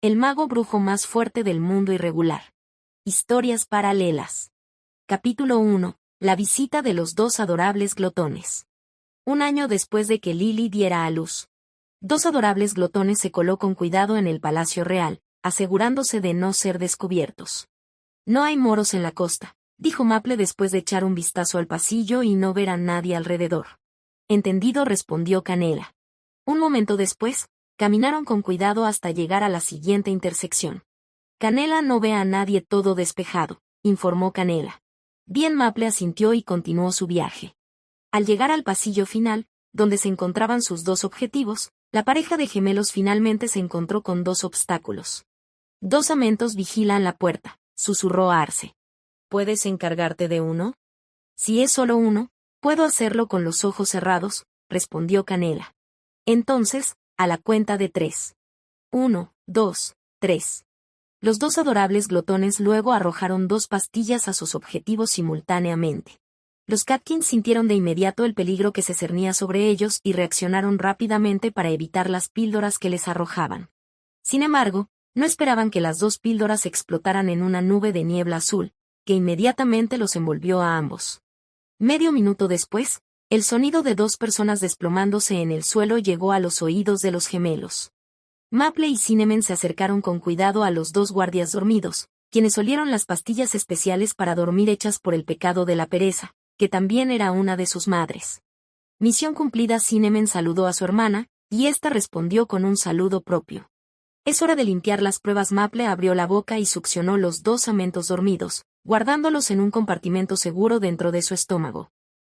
El mago brujo más fuerte del mundo irregular. Historias paralelas. Capítulo 1. La visita de los dos adorables glotones. Un año después de que Lily diera a luz, dos adorables glotones se coló con cuidado en el Palacio Real, asegurándose de no ser descubiertos. No hay moros en la costa, dijo Maple después de echar un vistazo al pasillo y no ver a nadie alrededor. Entendido, respondió Canela. Un momento después, caminaron con cuidado hasta llegar a la siguiente intersección. Canela no ve a nadie, todo despejado, informó Canela. Bien, Maple asintió y continuó su viaje. Al llegar al pasillo final, donde se encontraban sus dos objetivos, la pareja de gemelos finalmente se encontró con dos obstáculos. Dos amentos vigilan la puerta, susurró Arce. ¿Puedes encargarte de uno? Si es solo uno, puedo hacerlo con los ojos cerrados, respondió Canela. Entonces, a la cuenta de 3. 1, 2, 3. Los dos adorables glotones luego arrojaron dos pastillas a sus objetivos simultáneamente. Los Catkins sintieron de inmediato el peligro que se cernía sobre ellos y reaccionaron rápidamente para evitar las píldoras que les arrojaban. Sin embargo, no esperaban que las dos píldoras explotaran en una nube de niebla azul, que inmediatamente los envolvió a ambos. Medio minuto después, el sonido de dos personas desplomándose en el suelo llegó a los oídos de los gemelos. Maple y Cinnamon se acercaron con cuidado a los dos guardias dormidos, quienes olieron las pastillas especiales para dormir hechas por el pecado de la pereza, que también era una de sus madres. Misión cumplida. Cinnamon saludó a su hermana, y ésta respondió con un saludo propio. Es hora de limpiar las pruebas. Maple abrió la boca y succionó los dos amentos dormidos, guardándolos en un compartimento seguro dentro de su estómago.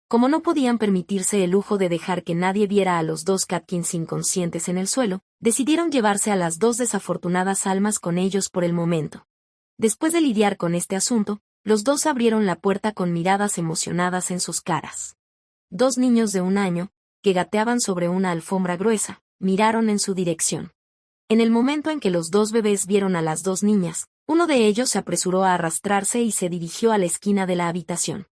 Como no podían permitirse el lujo de dejar que nadie viera a los dos Catkins inconscientes en el suelo, decidieron llevarse a las dos desafortunadas almas con ellos por el momento. Después de lidiar con este asunto, los dos abrieron la puerta con miradas emocionadas en sus caras. Dos niños de 1 año, que gateaban sobre una alfombra gruesa, miraron en su dirección. En el momento en que los dos bebés vieron a las dos niñas, uno de ellos se apresuró a arrastrarse y se dirigió a la esquina de la habitación.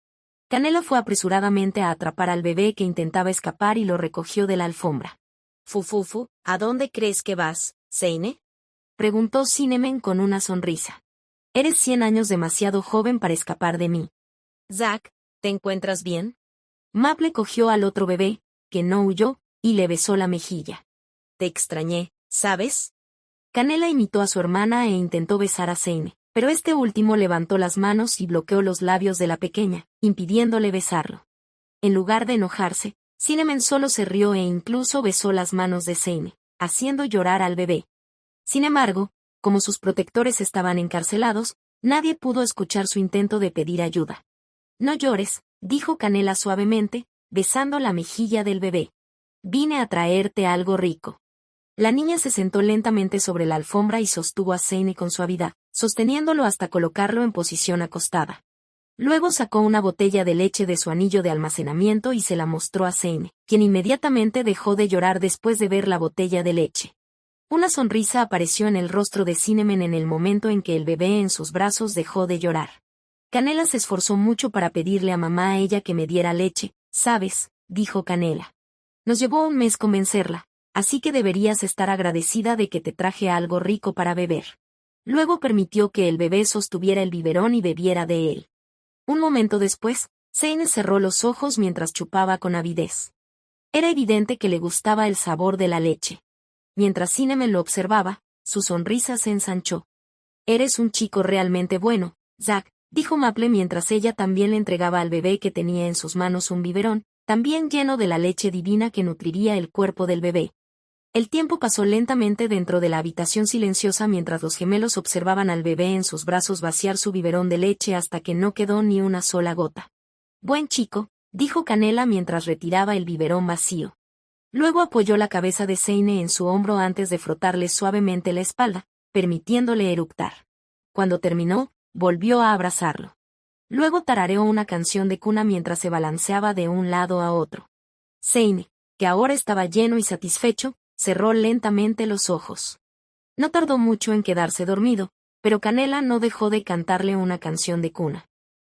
Canela fue apresuradamente a atrapar al bebé que intentaba escapar y lo recogió de la alfombra. «Fufufu, ¿a dónde crees que vas, Seine?», preguntó Cinnamon con una sonrisa. «Eres 100 años demasiado joven para escapar de mí». «Zack, ¿te encuentras bien?». Maple cogió al otro bebé, que no huyó, y le besó la mejilla. «Te extrañé, ¿sabes?». Canela imitó a su hermana e intentó besar a Seine, pero este último levantó las manos y bloqueó los labios de la pequeña, impidiéndole besarlo. En lugar de enojarse, Cinnamon solo se rió e incluso besó las manos de Seine, haciendo llorar al bebé. Sin embargo, como sus protectores estaban encarcelados, nadie pudo escuchar su intento de pedir ayuda. «No llores», dijo Canela suavemente, besando la mejilla del bebé. «Vine a traerte algo rico». La niña se sentó lentamente sobre la alfombra y sostuvo a Seine con suavidad, sosteniéndolo hasta colocarlo en posición acostada. Luego sacó una botella de leche de su anillo de almacenamiento y se la mostró a Seine, quien inmediatamente dejó de llorar después de ver la botella de leche. Una sonrisa apareció en el rostro de Cinnamon en el momento en que el bebé en sus brazos dejó de llorar. Canela se esforzó mucho para pedirle a mamá ella que me diera leche, ¿sabes?, dijo Canela. Nos llevó 1 mes convencerla, así que deberías estar agradecida de que te traje algo rico para beber. Luego permitió que el bebé sostuviera el biberón y bebiera de él. Un momento después, Seine cerró los ojos mientras chupaba con avidez. Era evidente que le gustaba el sabor de la leche. Mientras Cinnamon lo observaba, su sonrisa se ensanchó. «Eres un chico realmente bueno, Zack», dijo Maple mientras ella también le entregaba al bebé que tenía en sus manos un biberón, también lleno de la leche divina que nutriría el cuerpo del bebé. El tiempo pasó lentamente dentro de la habitación silenciosa mientras los gemelos observaban al bebé en sus brazos vaciar su biberón de leche hasta que no quedó ni una sola gota. «Buen chico», dijo Canela mientras retiraba el biberón vacío. Luego apoyó la cabeza de Seine en su hombro antes de frotarle suavemente la espalda, permitiéndole eructar. Cuando terminó, volvió a abrazarlo. Luego tarareó una canción de cuna mientras se balanceaba de un lado a otro. Seine, que ahora estaba lleno y satisfecho, cerró lentamente los ojos. No tardó mucho en quedarse dormido, pero Canela no dejó de cantarle una canción de cuna.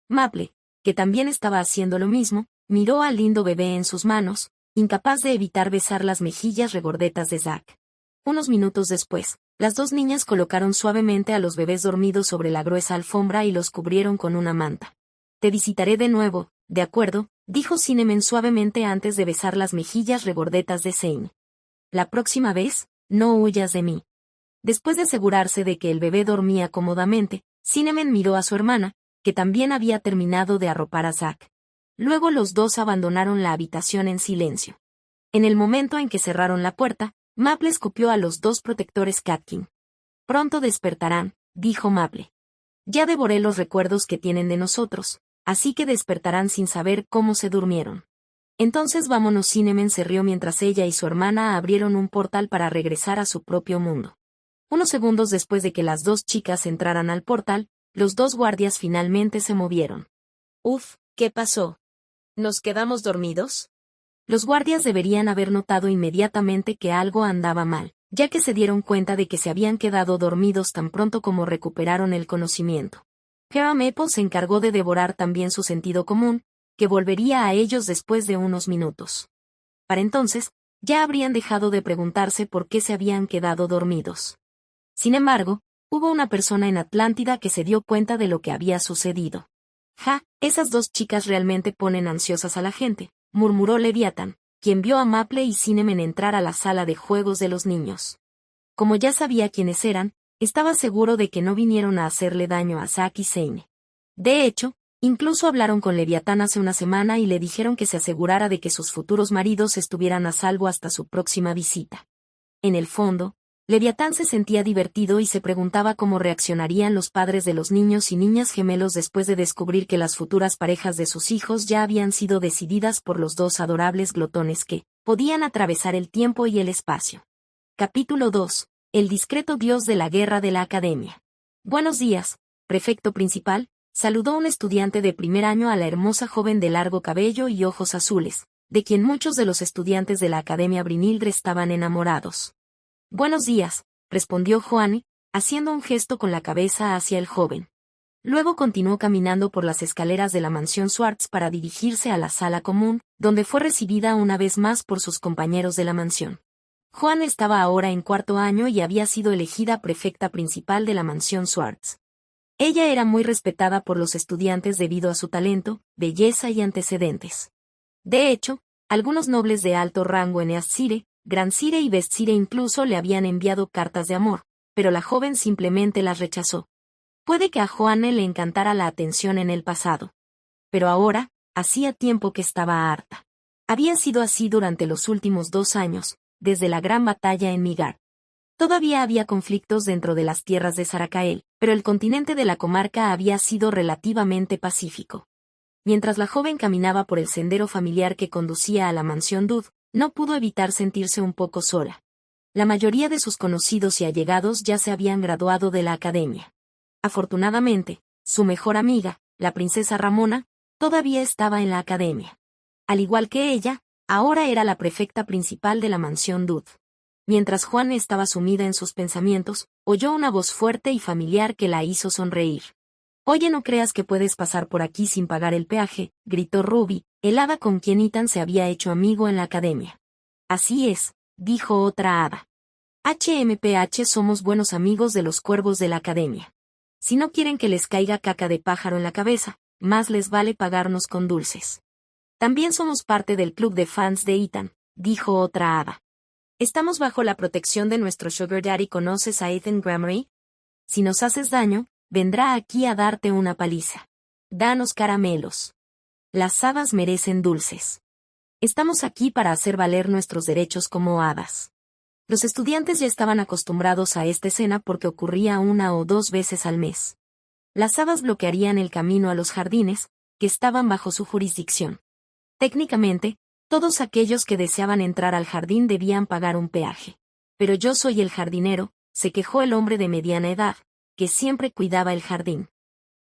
Maple, que también estaba haciendo lo mismo, miró al lindo bebé en sus manos, incapaz de evitar besar las mejillas regordetas de Zack. Unos minutos después, Las dos niñas colocaron suavemente a los bebés dormidos sobre la gruesa alfombra y los cubrieron con una manta. Te visitaré de nuevo, de acuerdo, dijo Cinnamon suavemente antes de besar las mejillas regordetas de Zane. La próxima vez, no huyas de mí. Después de asegurarse de que el bebé dormía cómodamente, Cinnamon miró a su hermana, que también había terminado de arropar a Zack. Luego los dos abandonaron la habitación en silencio. En el momento en que cerraron la puerta, Maple escupió a los dos protectores Catkin. Pronto despertarán, dijo Maple. Ya devoré los recuerdos que tienen de nosotros, así que despertarán sin saber cómo se durmieron. Entonces vámonos. Cinnamon se rió mientras ella y su hermana abrieron un portal para regresar a su propio mundo. Unos segundos después de que las dos chicas entraran al portal, los dos guardias finalmente se movieron. Uf, ¿qué pasó? ¿Nos quedamos dormidos? Los guardias deberían haber notado inmediatamente que algo andaba mal, ya que se dieron cuenta de que se habían quedado dormidos tan pronto como recuperaron el conocimiento. Kara Maple se encargó de devorar también su sentido común, que volvería a ellos después de unos minutos. Para entonces, ya habrían dejado de preguntarse por qué se habían quedado dormidos. Sin embargo, hubo una persona en Atlántida que se dio cuenta de lo que había sucedido. Ja, esas dos chicas realmente ponen ansiosas a la gente, murmuró Leviathan, quien vio a Maple y Cinnamon entrar a la sala de juegos de los niños. Como ya sabía quiénes eran, estaba seguro de que no vinieron a hacerle daño a Zack y Zane. De hecho, incluso hablaron con Leviathan hace una semana y le dijeron que se asegurara de que sus futuros maridos estuvieran a salvo hasta su próxima visita. En el fondo, Leviathan se sentía divertido y se preguntaba cómo reaccionarían los padres de los niños y niñas gemelos después de descubrir que las futuras parejas de sus hijos ya habían sido decididas por los dos adorables glotones que podían atravesar el tiempo y el espacio. Capítulo 2. El discreto dios de la guerra de la academia. Buenos días, prefecto principal, saludó un estudiante de primer año a la hermosa joven de largo cabello y ojos azules, de quien muchos de los estudiantes de la Academia Brinildre estaban enamorados. Buenos días, respondió Joanne, haciendo un gesto con la cabeza hacia el joven. Luego continuó caminando por las escaleras de la mansión Swartz para dirigirse a la sala común, donde fue recibida una vez más por sus compañeros de la mansión. Joanne estaba ahora en cuarto año y había sido elegida prefecta principal de la mansión Swartz. Ella era muy respetada por los estudiantes debido a su talento, belleza y antecedentes. De hecho, algunos nobles de alto rango en Eastsire, Grandsire y Westsire incluso le habían enviado cartas de amor, pero la joven simplemente las rechazó. Puede que a Joanne le encantara la atención en el pasado. Pero ahora, hacía tiempo que estaba harta. Había sido así durante los últimos 2 años, desde la gran batalla en Migar. Todavía había conflictos dentro de las tierras de Saracael, pero el continente de la comarca había sido relativamente pacífico. Mientras la joven caminaba por el sendero familiar que conducía a la mansión Dud, no pudo evitar sentirse un poco sola. La mayoría de sus conocidos y allegados ya se habían graduado de la academia. Afortunadamente, su mejor amiga, la princesa Ramona, todavía estaba en la academia. Al igual que ella, ahora era la prefecta principal de la mansión Dud. Mientras Juan estaba sumida en sus pensamientos, oyó una voz fuerte y familiar que la hizo sonreír. «Oye, no creas que puedes pasar por aquí sin pagar el peaje», gritó Ruby, el hada con quien Ethan se había hecho amigo en la academia. «Así es», dijo otra hada. «HMPH somos buenos amigos de los cuervos de la academia. Si no quieren que les caiga caca de pájaro en la cabeza, más les vale pagarnos con dulces. También somos parte del club de fans de Ethan», dijo otra hada. «Estamos bajo la protección de nuestro Sugar Daddy. ¿Conoces a Ethan Gramery? Si nos haces daño, vendrá aquí a darte una paliza. Danos caramelos. Las hadas merecen dulces. Estamos aquí para hacer valer nuestros derechos como hadas». Los estudiantes ya estaban acostumbrados a esta escena porque ocurría 1 o 2 veces al mes. Las hadas bloquearían el camino a los jardines, que estaban bajo su jurisdicción. Técnicamente, todos aquellos que deseaban entrar al jardín debían pagar un peaje. «Pero yo soy el jardinero», se quejó el hombre de mediana edad, que siempre cuidaba el jardín.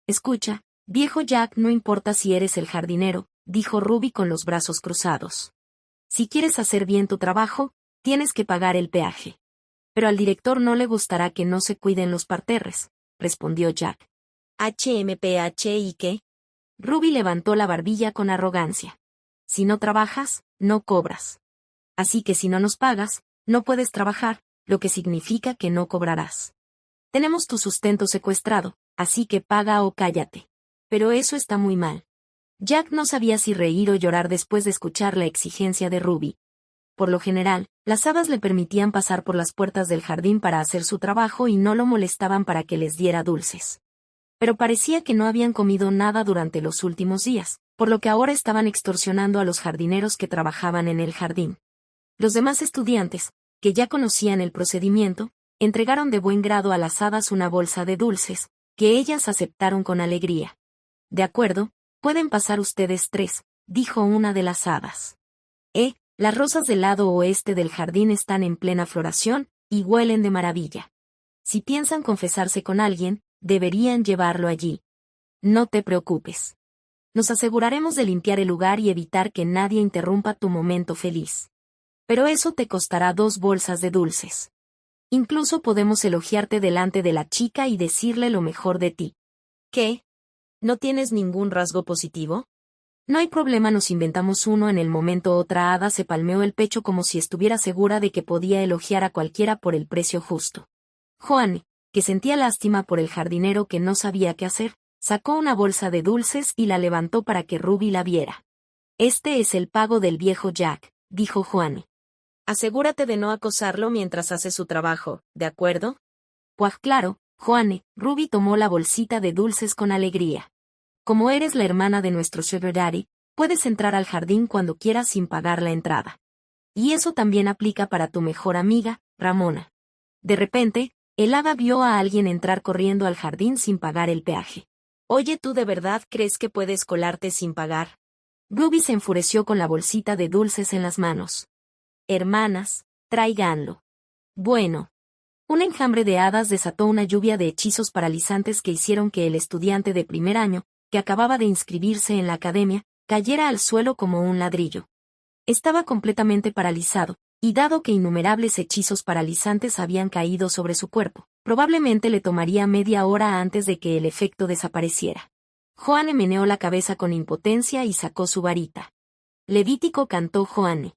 «Escucha, viejo Jack, no importa si eres el jardinero», dijo Ruby con los brazos cruzados. «Si quieres hacer bien tu trabajo, tienes que pagar el peaje». «Pero al director no le gustará que no se cuiden los parterres», respondió Jack. «HMPH ¿y qué?». Ruby levantó la barbilla con arrogancia. «Si no trabajas, no cobras. Así que si no nos pagas, no puedes trabajar», lo que significa que no cobrarás. Tenemos tu sustento secuestrado, así que paga o cállate. Pero eso está muy mal. Jack no sabía si reír o llorar después de escuchar la exigencia de Ruby. Por lo general, las hadas le permitían pasar por las puertas del jardín para hacer su trabajo y no lo molestaban para que les diera dulces. Pero parecía que no habían comido nada durante los últimos días, por lo que ahora estaban extorsionando a los jardineros que trabajaban en el jardín. Los demás estudiantes, que ya conocían el procedimiento, entregaron de buen grado a las hadas una bolsa de dulces, que ellas aceptaron con alegría. De acuerdo, pueden pasar ustedes tres, dijo una de las hadas. Las rosas del lado oeste del jardín están en plena floración, y huelen de maravilla. Si piensan confesarse con alguien, deberían llevarlo allí. No te preocupes. Nos aseguraremos de limpiar el lugar y evitar que nadie interrumpa tu momento feliz. Pero eso te costará 2 bolsas de dulces. Incluso podemos elogiarte delante de la chica y decirle lo mejor de ti. ¿Qué? ¿No tienes ningún rasgo positivo? No hay problema, nos inventamos uno. En el momento otra hada se palmeó el pecho como si estuviera segura de que podía elogiar a cualquiera por el precio justo. Joanne, que sentía lástima por el jardinero que no sabía qué hacer, sacó una bolsa de dulces y la levantó para que Ruby la viera. Este es el pago del viejo Jack, dijo Joanne. Asegúrate de no acosarlo mientras hace su trabajo, ¿de acuerdo? Pues claro, Joanne. Ruby tomó la bolsita de dulces con alegría. Como eres la hermana de nuestro Sugar Daddy, puedes entrar al jardín cuando quieras sin pagar la entrada. Y eso también aplica para tu mejor amiga, Ramona. De repente, el hada vio a alguien entrar corriendo al jardín sin pagar el peaje. Oye, ¿tú de verdad crees que puedes colarte sin pagar? Ruby se enfureció con la bolsita de dulces en las manos. Hermanas, tráiganlo. Bueno. Un enjambre de hadas desató una lluvia de hechizos paralizantes que hicieron que el estudiante de primer año, que acababa de inscribirse en la academia, cayera al suelo como un ladrillo. Estaba completamente paralizado, y dado que innumerables hechizos paralizantes habían caído sobre su cuerpo, probablemente le tomaría media hora antes de que el efecto desapareciera. Joanne meneó la cabeza con impotencia y sacó su varita. Levítico, cantó Joanne.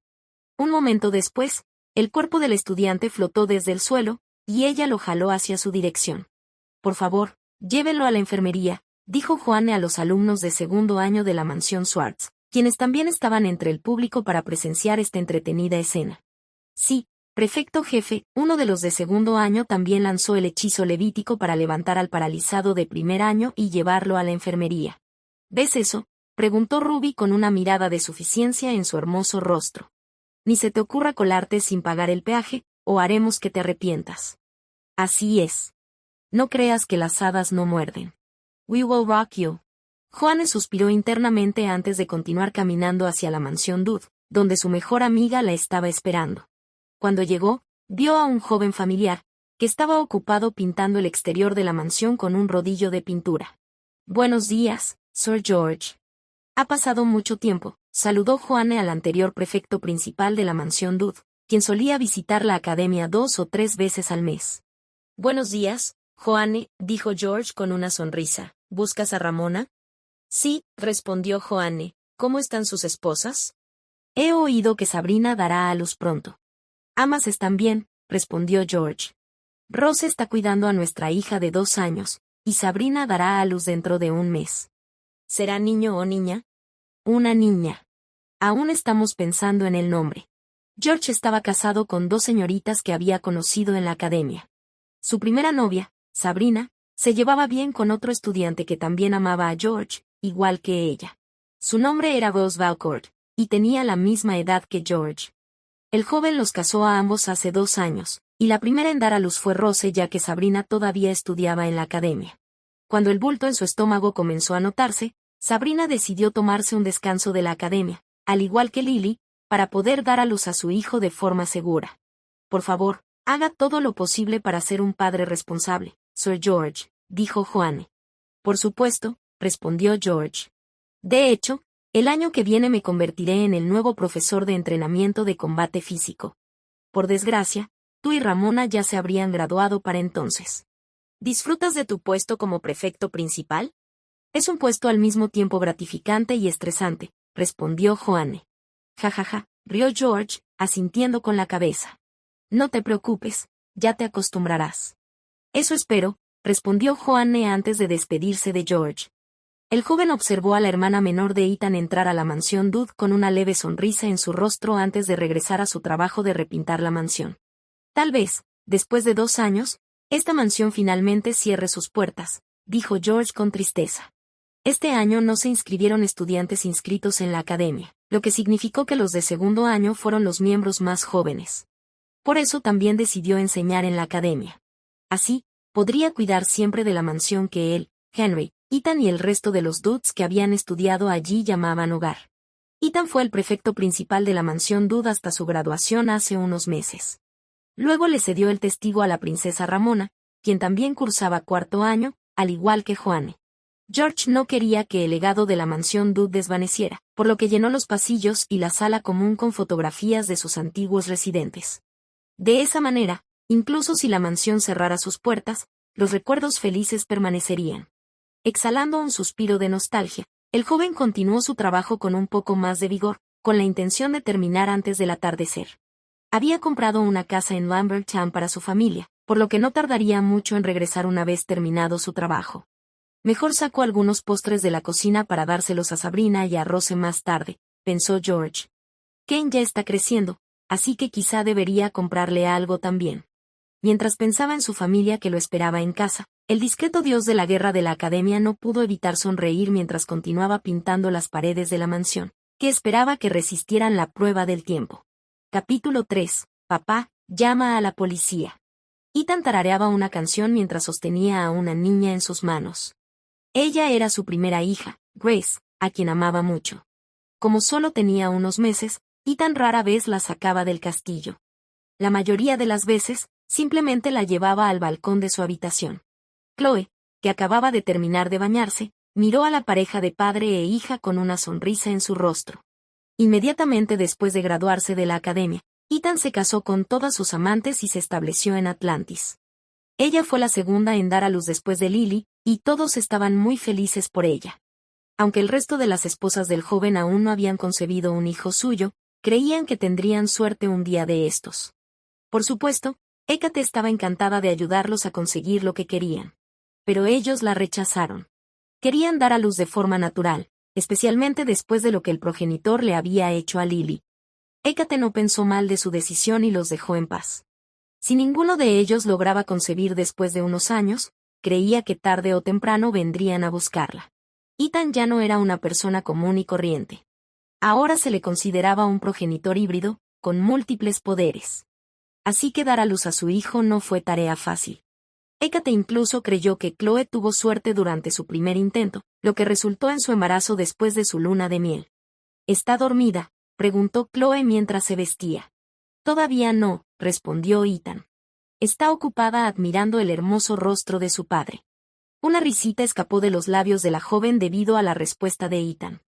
Un momento después, el cuerpo del estudiante flotó desde el suelo, y ella lo jaló hacia su dirección. Por favor, llévenlo a la enfermería, dijo Joanne a los alumnos de segundo año de la mansión Swartz, quienes también estaban entre el público para presenciar esta entretenida escena. Sí, prefecto jefe, uno de los de segundo año también lanzó el hechizo levítico para levantar al paralizado de primer año y llevarlo a la enfermería. ¿Ves eso?, preguntó Ruby con una mirada de suficiencia en su hermoso rostro. Ni se te ocurra colarte sin pagar el peaje, o haremos que te arrepientas. Así es. No creas que las hadas no muerden. We will rock you. Joanne suspiró internamente antes de continuar caminando hacia la mansión Dud, donde su mejor amiga la estaba esperando. Cuando llegó, vio a un joven familiar, que estaba ocupado pintando el exterior de la mansión con un rodillo de pintura. Buenos días, Sir George. Ha pasado mucho tiempo, saludó Joanne al anterior prefecto principal de la mansión Dud, quien solía visitar la academia 2 o 3 veces al mes. Buenos días, Joanne, dijo George con una sonrisa. ¿Buscas a Ramona? Sí, respondió Joanne. ¿Cómo están sus esposas? He oído que Sabrina dará a luz pronto. Ambas están bien, respondió George. Rose está cuidando a nuestra hija de 2 años, y Sabrina dará a luz dentro de 1 mes. ¿Será niño o niña? Una niña. Aún estamos pensando en el nombre. George estaba casado con 2 señoritas que había conocido en la academia. Su primera novia, Sabrina, se llevaba bien con otro estudiante que también amaba a George, igual que ella. Su nombre era Rose Valcourt, y tenía la misma edad que George. El joven los casó a ambos hace 2 años, y la primera en dar a luz fue Rose, ya que Sabrina todavía estudiaba en la academia. Cuando el bulto en su estómago comenzó a notarse, Sabrina decidió tomarse un descanso de la academia, al igual que Lily, para poder dar a luz a su hijo de forma segura. Por favor, haga todo lo posible para ser un padre responsable, Sir George, dijo Joanne. Por supuesto, respondió George. De hecho, el año que viene me convertiré en el nuevo profesor de entrenamiento de combate físico. Por desgracia, tú y Ramona ya se habrían graduado para entonces. ¿Disfrutas de tu puesto como prefecto principal? Es un puesto al mismo tiempo gratificante y estresante, respondió Joanne. Jajaja, rió George, asintiendo con la cabeza. No te preocupes, ya te acostumbrarás. Eso espero, respondió Joanne antes de despedirse de George. El joven observó a la hermana menor de Ethan entrar a la mansión Dodd con una leve sonrisa en su rostro antes de regresar a su trabajo de repintar la mansión. Tal vez, después de 2 años, esta mansión finalmente cierre sus puertas, dijo George con tristeza. Este año no se inscribieron estudiantes inscritos en la academia, lo que significó que los de segundo año fueron los miembros más jóvenes. Por eso también decidió enseñar en la academia. Así, podría cuidar siempre de la mansión que él, Henry, Ethan y el resto de los Doods que habían estudiado allí llamaban hogar. Ethan fue el prefecto principal de la mansión Dood hasta su graduación hace unos meses. Luego le cedió el testigo a la princesa Ramona, quien también cursaba 4º año, al igual que Joanne. George no quería que el legado de la mansión Dood desvaneciera, por lo que llenó los pasillos y la sala común con fotografías de sus antiguos residentes. De esa manera, incluso si la mansión cerrara sus puertas, los recuerdos felices permanecerían. Exhalando un suspiro de nostalgia, el joven continuó su trabajo con un poco más de vigor, con la intención de terminar antes del atardecer. Había comprado una casa en Lambertown para su familia, por lo que no tardaría mucho en regresar una vez terminado su trabajo. Mejor sacó algunos postres de la cocina para dárselos a Sabrina y a Rose más tarde, pensó George. Kane ya está creciendo, así que quizá debería comprarle algo también. Mientras pensaba en su familia que lo esperaba en casa, el discreto dios de la guerra de la academia no pudo evitar sonreír mientras continuaba pintando las paredes de la mansión, que esperaba que resistieran la prueba del tiempo. Capítulo 3. Papá, llama a la policía. Ethan tarareaba una canción mientras sostenía a una niña en sus manos. Ella era su primera hija, Grace, a quien amaba mucho. Como solo tenía unos meses, Ethan rara vez la sacaba del castillo. La mayoría de las veces, simplemente la llevaba al balcón de su habitación. Chloe, que acababa de terminar de bañarse, miró a la pareja de padre e hija con una sonrisa en su rostro. Inmediatamente después de graduarse de la academia, Ethan se casó con todas sus amantes y se estableció en Atlantis. Ella fue la segunda en dar a luz después de Lily, y todos estaban muy felices por ella. Aunque el resto de las esposas del joven aún no habían concebido un hijo suyo, creían que tendrían suerte un día de estos. Por supuesto, Hécate estaba encantada de ayudarlos a conseguir lo que querían. Pero ellos la rechazaron. Querían dar a luz de forma natural, especialmente después de lo que el progenitor le había hecho a Lily. Hécate no pensó mal de su decisión y los dejó en paz. Si ninguno de ellos lograba concebir después de unos años, creía que tarde o temprano vendrían a buscarla. Ethan ya no era una persona común y corriente. Ahora se le consideraba un progenitor híbrido, con múltiples poderes. Así que dar a luz a su hijo no fue tarea fácil. Hécate incluso creyó que Chloe tuvo suerte durante su primer intento, lo que resultó en su embarazo después de su luna de miel. ¿Está dormida?, preguntó Chloe mientras se vestía. Todavía no, respondió Ethan. Está ocupada admirando el hermoso rostro de su padre. Una risita escapó de los labios de la joven debido a la respuesta de Ethan.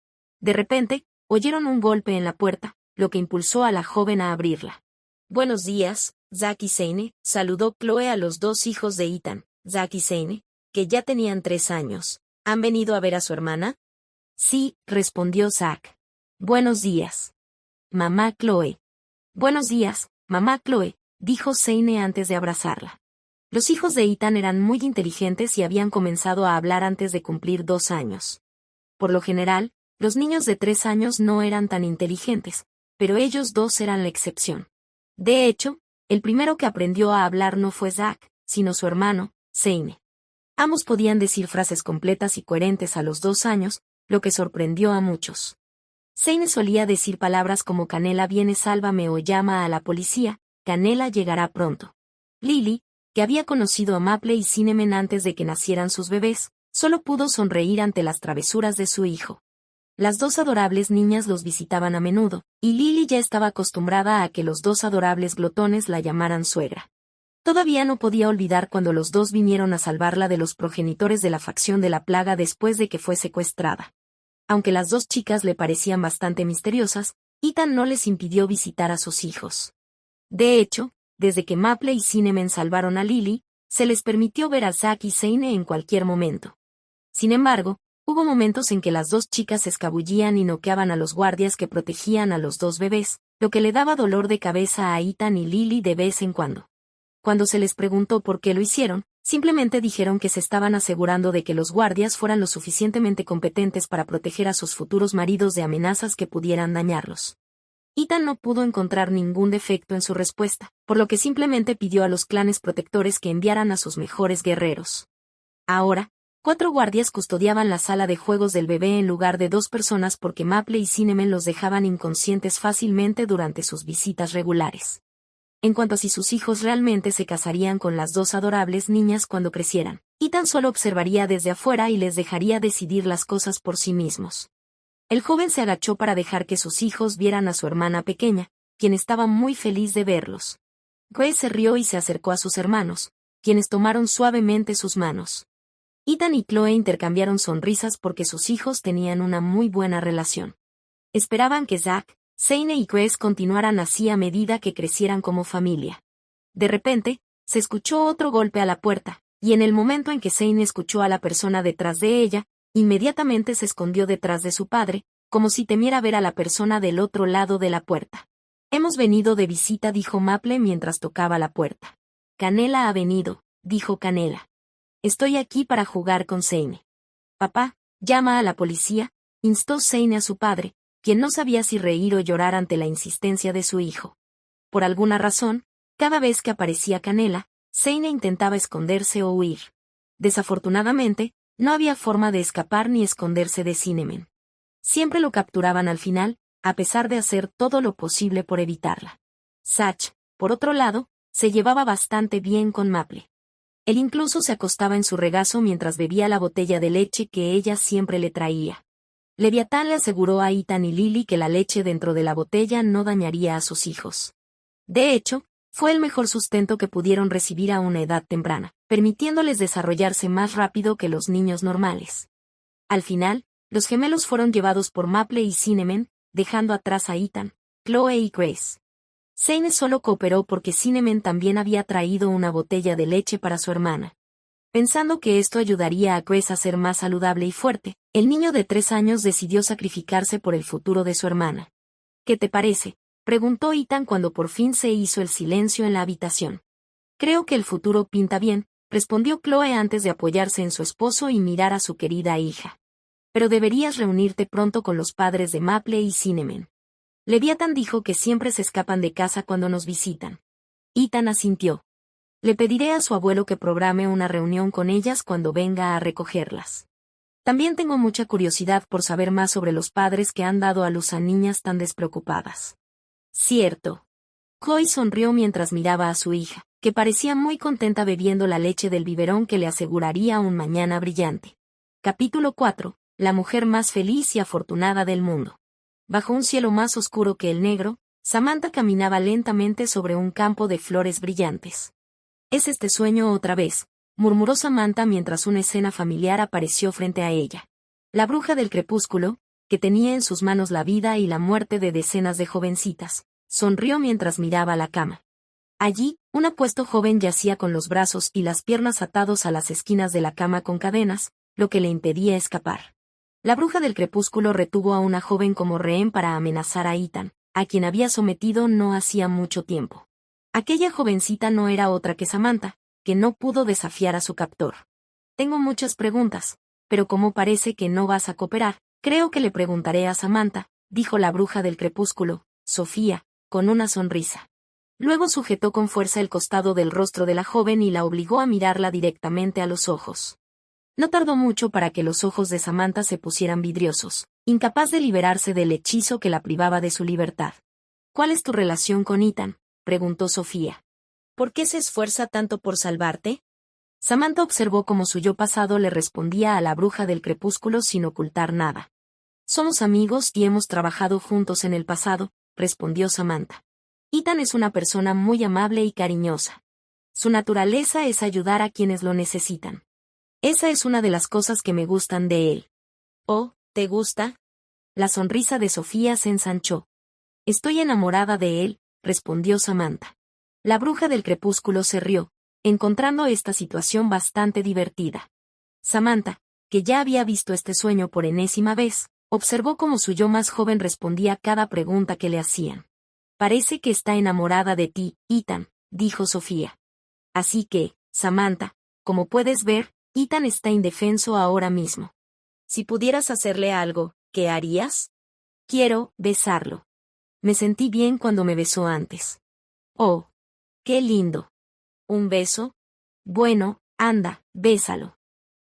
De repente, oyeron un golpe en la puerta, lo que impulsó a la joven a abrirla. Buenos días, Zack y Zane, saludó Chloe a los 2 hijos de Ethan, Zack y Zane, que ya tenían 3 años. ¿Han venido a ver a su hermana? Sí, respondió Zack. Buenos días. Mamá Chloe. Buenos días, mamá Chloe, dijo Zane antes de abrazarla. Los hijos de Ethan eran muy inteligentes y habían comenzado a hablar antes de cumplir 2 años. Por lo general, los niños de 3 años no eran tan inteligentes, pero ellos 2 eran la excepción. De hecho, el primero que aprendió a hablar no fue Zack, sino su hermano, Zane. Ambos podían decir frases completas y coherentes a los 2 años, lo que sorprendió a muchos. Zane solía decir palabras como Canela viene sálvame o llama a la policía, Canela llegará pronto. Lily, que había conocido a Maple y Cinnamon antes de que nacieran sus bebés, solo pudo sonreír ante las travesuras de su hijo. Las 2 adorables niñas los visitaban a menudo, y Lily ya estaba acostumbrada a que los 2 adorables glotones la llamaran suegra. Todavía no podía olvidar cuando los 2 vinieron a salvarla de los progenitores de la facción de la plaga después de que fue secuestrada. Aunque las 2 chicas le parecían bastante misteriosas, Ethan no les impidió visitar a sus hijos. De hecho, desde que Maple y Cinnamon salvaron a Lily, se les permitió ver a Zack y Zane en cualquier momento. Sin embargo, hubo momentos en que las 2 chicas se escabullían y noqueaban a los guardias que protegían a los 2 bebés, lo que le daba dolor de cabeza a Ethan y Lily de vez en cuando. Cuando se les preguntó por qué lo hicieron, simplemente dijeron que se estaban asegurando de que los guardias fueran lo suficientemente competentes para proteger a sus futuros maridos de amenazas que pudieran dañarlos. Ethan no pudo encontrar ningún defecto en su respuesta, por lo que simplemente pidió a los clanes protectores que enviaran a sus mejores guerreros. Ahora, 4 guardias custodiaban la sala de juegos del bebé en lugar de 2 personas porque Maple y Cinnamon los dejaban inconscientes fácilmente durante sus visitas regulares. En cuanto a si sus hijos realmente se casarían con las 2 adorables niñas cuando crecieran, Ethan solo observaría desde afuera y les dejaría decidir las cosas por sí mismos. El joven se agachó para dejar que sus hijos vieran a su hermana pequeña, quien estaba muy feliz de verlos. Grace se rió y se acercó a sus hermanos, quienes tomaron suavemente sus manos. Ethan y Chloe intercambiaron sonrisas porque sus hijos tenían una muy buena relación. Esperaban que Zach, Zane y Grace continuaran así a medida que crecieran como familia. De repente, se escuchó otro golpe a la puerta, y en el momento en que Zane escuchó a la persona detrás de ella, inmediatamente se escondió detrás de su padre, como si temiera ver a la persona del otro lado de la puerta. Hemos venido de visita, dijo Maple mientras tocaba la puerta. Canela ha venido, dijo Canela. Estoy aquí para jugar con Zane. Papá, llama a la policía, instó Zane a su padre, quien no sabía si reír o llorar ante la insistencia de su hijo. Por alguna razón, cada vez que aparecía Canela, Zane intentaba esconderse o huir. Desafortunadamente, no había forma de escapar ni esconderse de Cinnamon. Siempre lo capturaban al final, a pesar de hacer todo lo posible por evitarla. Zach, por otro lado, se llevaba bastante bien con Maple. Él incluso se acostaba en su regazo mientras bebía la botella de leche que ella siempre le traía. Leviatán le aseguró a Ethan y Lily que la leche dentro de la botella no dañaría a sus hijos. De hecho, fue el mejor sustento que pudieron recibir a una edad temprana, permitiéndoles desarrollarse más rápido que los niños normales. Al final, los gemelos fueron llevados por Maple y Cinnamon, dejando atrás a Ethan, Chloe y Grace. Zane solo cooperó porque Cinnamon también había traído una botella de leche para su hermana. Pensando que esto ayudaría a Grace a ser más saludable y fuerte, el niño de 3 años decidió sacrificarse por el futuro de su hermana. ¿Qué te parece?, preguntó Ethan cuando por fin se hizo el silencio en la habitación. Creo que el futuro pinta bien, respondió Chloe antes de apoyarse en su esposo y mirar a su querida hija. Pero deberías reunirte pronto con los padres de Maple y Cinnamon. Leviatán dijo que siempre se escapan de casa cuando nos visitan. Ethan asintió. Le pediré a su abuelo que programe una reunión con ellas cuando venga a recogerlas. También tengo mucha curiosidad por saber más sobre los padres que han dado a luz a niñas tan despreocupadas. Cierto. Chloe sonrió mientras miraba a su hija, que parecía muy contenta bebiendo la leche del biberón que le aseguraría un mañana brillante. Capítulo 4. La mujer más feliz y afortunada del mundo. Bajo un cielo más oscuro que el negro, Samantha caminaba lentamente sobre un campo de flores brillantes. «¿Es este sueño otra vez?», murmuró Samantha mientras una escena familiar apareció frente a ella. La bruja del crepúsculo, que tenía en sus manos la vida y la muerte de decenas de jovencitas, sonrió mientras miraba la cama. Allí, un apuesto joven yacía con los brazos y las piernas atados a las esquinas de la cama con cadenas, lo que le impedía escapar. La bruja del crepúsculo retuvo a una joven como rehén para amenazar a Ethan, a quien había sometido no hacía mucho tiempo. Aquella jovencita no era otra que Samantha, que no pudo desafiar a su captor. Tengo muchas preguntas, pero como parece que no vas a cooperar, creo que le preguntaré a Samantha, dijo la bruja del crepúsculo, Sofía, con una sonrisa. Luego sujetó con fuerza el costado del rostro de la joven y la obligó a mirarla directamente a los ojos. No tardó mucho para que los ojos de Samantha se pusieran vidriosos, incapaz de liberarse del hechizo que la privaba de su libertad. ¿Cuál es tu relación con Ethan?, preguntó Sofía. ¿Por qué se esfuerza tanto por salvarte? Samantha observó cómo su yo pasado le respondía a la bruja del crepúsculo sin ocultar nada. Somos amigos y hemos trabajado juntos en el pasado, respondió Samantha. Ethan es una persona muy amable y cariñosa. Su naturaleza es ayudar a quienes lo necesitan. Esa es una de las cosas que me gustan de él. ¿Oh, te gusta? La sonrisa de Sofía se ensanchó. Estoy enamorada de él, respondió Samantha. La bruja del crepúsculo se rió, encontrando esta situación bastante divertida. Samantha, que ya había visto este sueño por enésima vez, observó cómo su yo más joven respondía a cada pregunta que le hacían. Parece que está enamorada de ti, Ethan, dijo Sofía. Así que, Samantha, como puedes ver, Ethan está indefenso ahora mismo. Si pudieras hacerle algo, ¿qué harías? Quiero besarlo. Me sentí bien cuando me besó antes. Oh, qué lindo. ¿Un beso? Bueno, anda, bésalo.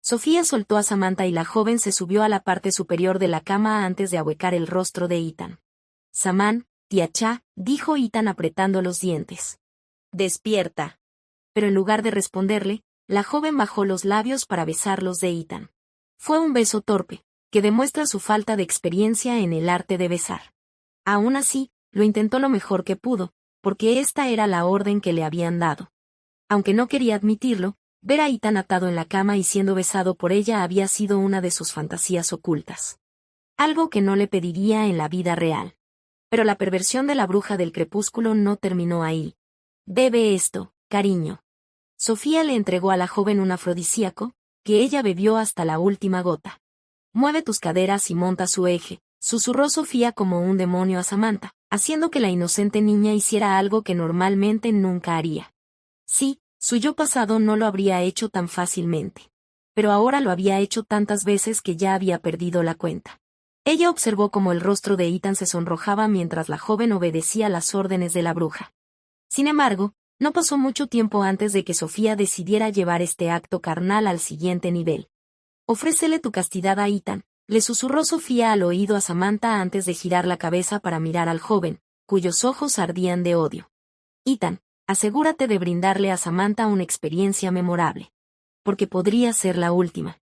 Sofía soltó a Samantha y la joven se subió a la parte superior de la cama antes de ahuecar el rostro de Ethan. Samán, tía Cha, dijo Ethan apretando los dientes. Despierta. Pero en lugar de responderle, la joven bajó los labios para besar los de Ethan. Fue un beso torpe, que demuestra su falta de experiencia en el arte de besar. Aún así, lo intentó lo mejor que pudo, porque esta era la orden que le habían dado. Aunque no quería admitirlo, ver a Ethan atado en la cama y siendo besado por ella había sido una de sus fantasías ocultas. Algo que no le pediría en la vida real. Pero la perversión de la bruja del crepúsculo no terminó ahí. Bebe esto, cariño. Sofía le entregó a la joven un afrodisíaco, que ella bebió hasta la última gota. Mueve tus caderas y monta su eje, susurró Sofía como un demonio a Samantha, haciendo que la inocente niña hiciera algo que normalmente nunca haría. Sí, su yo pasado no lo habría hecho tan fácilmente. Pero ahora lo había hecho tantas veces que ya había perdido la cuenta. Ella observó cómo el rostro de Ethan se sonrojaba mientras la joven obedecía las órdenes de la bruja. Sin embargo, no pasó mucho tiempo antes de que Sofía decidiera llevar este acto carnal al siguiente nivel. Ofrécele tu castidad a Ethan, le susurró Sofía al oído a Samantha antes de girar la cabeza para mirar al joven, cuyos ojos ardían de odio. Ethan, asegúrate de brindarle a Samantha una experiencia memorable. Porque podría ser la última.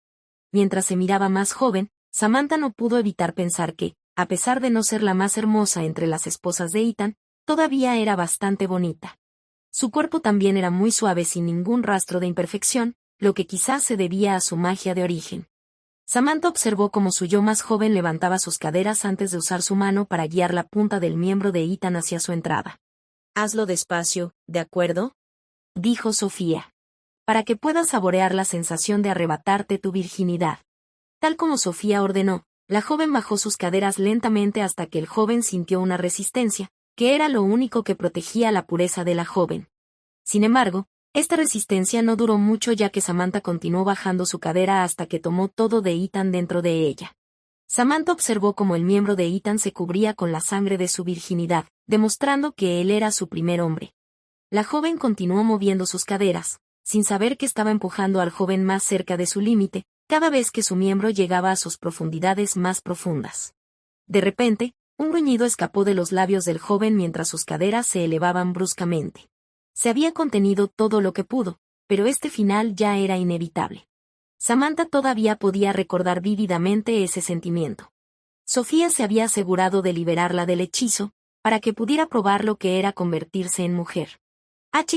Mientras se miraba más joven, Samantha no pudo evitar pensar que, a pesar de no ser la más hermosa entre las esposas de Ethan, todavía era bastante bonita. Su cuerpo también era muy suave sin ningún rastro de imperfección, lo que quizás se debía a su magia de origen. Samantha observó cómo su yo más joven levantaba sus caderas antes de usar su mano para guiar la punta del miembro de Ethan hacia su entrada. Hazlo despacio, ¿de acuerdo? Dijo Sofía. Para que puedas saborear la sensación de arrebatarte tu virginidad. Tal como Sofía ordenó, la joven bajó sus caderas lentamente hasta que el joven sintió una resistencia, que era lo único que protegía la pureza de la joven. Sin embargo, esta resistencia no duró mucho ya que Samantha continuó bajando su cadera hasta que tomó todo de Ethan dentro de ella. Samantha observó cómo el miembro de Ethan se cubría con la sangre de su virginidad, demostrando que él era su primer hombre. La joven continuó moviendo sus caderas, sin saber que estaba empujando al joven más cerca de su límite, cada vez que su miembro llegaba a sus profundidades más profundas. De repente, un gruñido escapó de los labios del joven mientras sus caderas se elevaban bruscamente. Se había contenido todo lo que pudo, pero este final ya era inevitable. Samantha todavía podía recordar vívidamente ese sentimiento. Sofía se había asegurado de liberarla del hechizo, para que pudiera probar lo que era convertirse en mujer.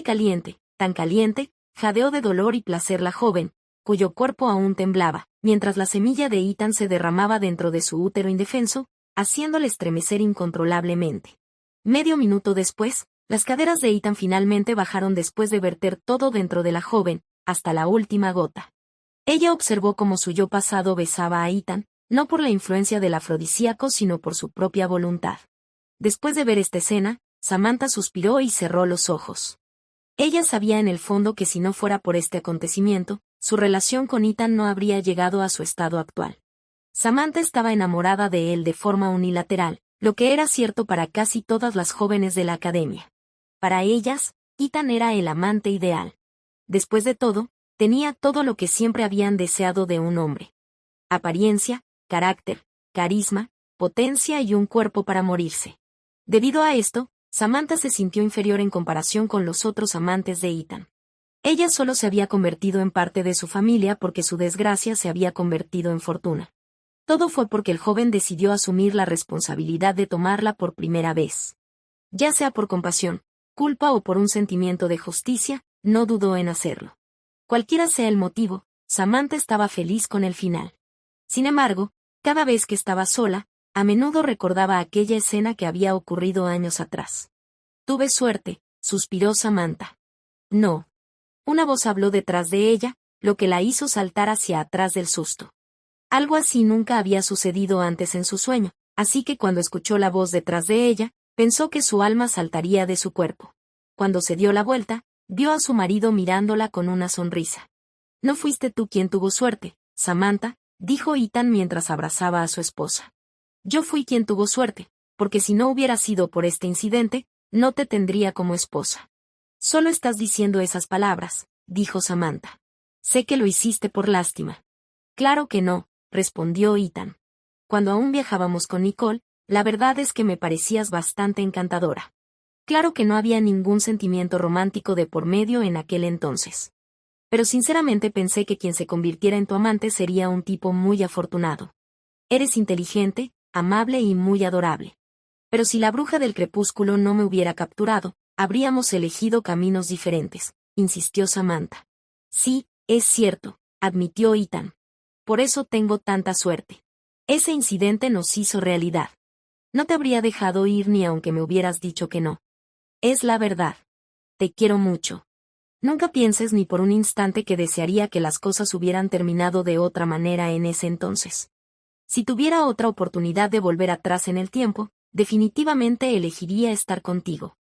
Caliente, tan caliente, jadeó de dolor y placer la joven, cuyo cuerpo aún temblaba, mientras la semilla de Ethan se derramaba dentro de su útero indefenso, haciéndole estremecer incontrolablemente. Medio minuto después, las caderas de Ethan finalmente bajaron después de verter todo dentro de la joven, hasta la última gota. Ella observó cómo su yo pasado besaba a Ethan, no por la influencia del afrodisíaco sino por su propia voluntad. Después de ver esta escena, Samantha suspiró y cerró los ojos. Ella sabía en el fondo que si no fuera por este acontecimiento, su relación con Ethan no habría llegado a su estado actual. Samantha estaba enamorada de él de forma unilateral, lo que era cierto para casi todas las jóvenes de la academia. Para ellas, Ethan era el amante ideal. Después de todo, tenía todo lo que siempre habían deseado de un hombre. Apariencia, carácter, carisma, potencia y un cuerpo para morirse. Debido a esto, Samantha se sintió inferior en comparación con los otros amantes de Ethan. Ella solo se había convertido en parte de su familia porque su desgracia se había convertido en fortuna. Todo fue porque el joven decidió asumir la responsabilidad de tomarla por primera vez. Ya sea por compasión, culpa o por un sentimiento de justicia, no dudó en hacerlo. Cualquiera sea el motivo, Samantha estaba feliz con el final. Sin embargo, cada vez que estaba sola, a menudo recordaba aquella escena que había ocurrido años atrás. Tuve suerte, suspiró Samantha. No. Una voz habló detrás de ella, lo que la hizo saltar hacia atrás del susto. Algo así nunca había sucedido antes en su sueño, así que cuando escuchó la voz detrás de ella, pensó que su alma saltaría de su cuerpo. Cuando se dio la vuelta, Vio a su marido mirándola con una sonrisa. No fuiste tú quien tuvo suerte, Samantha, dijo Ethan mientras abrazaba a su esposa. Yo fui quien tuvo suerte, porque si no hubiera sido por este incidente, no te tendría como esposa. Solo estás diciendo esas palabras, dijo Samantha. Sé que lo hiciste por lástima. Claro que no, respondió Ethan. Cuando aún viajábamos con Nicole, la verdad es que me parecías bastante encantadora. Claro que no había ningún sentimiento romántico de por medio en aquel entonces. Pero sinceramente pensé que quien se convirtiera en tu amante sería un tipo muy afortunado. Eres inteligente, amable y muy adorable. Pero si la bruja del crepúsculo no me hubiera capturado, habríamos elegido caminos diferentes, insistió Samantha. Sí, es cierto, admitió Ethan. Por eso tengo tanta suerte. Ese incidente nos hizo realidad. No te habría dejado ir ni aunque me hubieras dicho que no. Es la verdad. Te quiero mucho. Nunca pienses ni por un instante que desearía que las cosas hubieran terminado de otra manera en ese entonces. Si tuviera otra oportunidad de volver atrás en el tiempo, definitivamente elegiría estar contigo.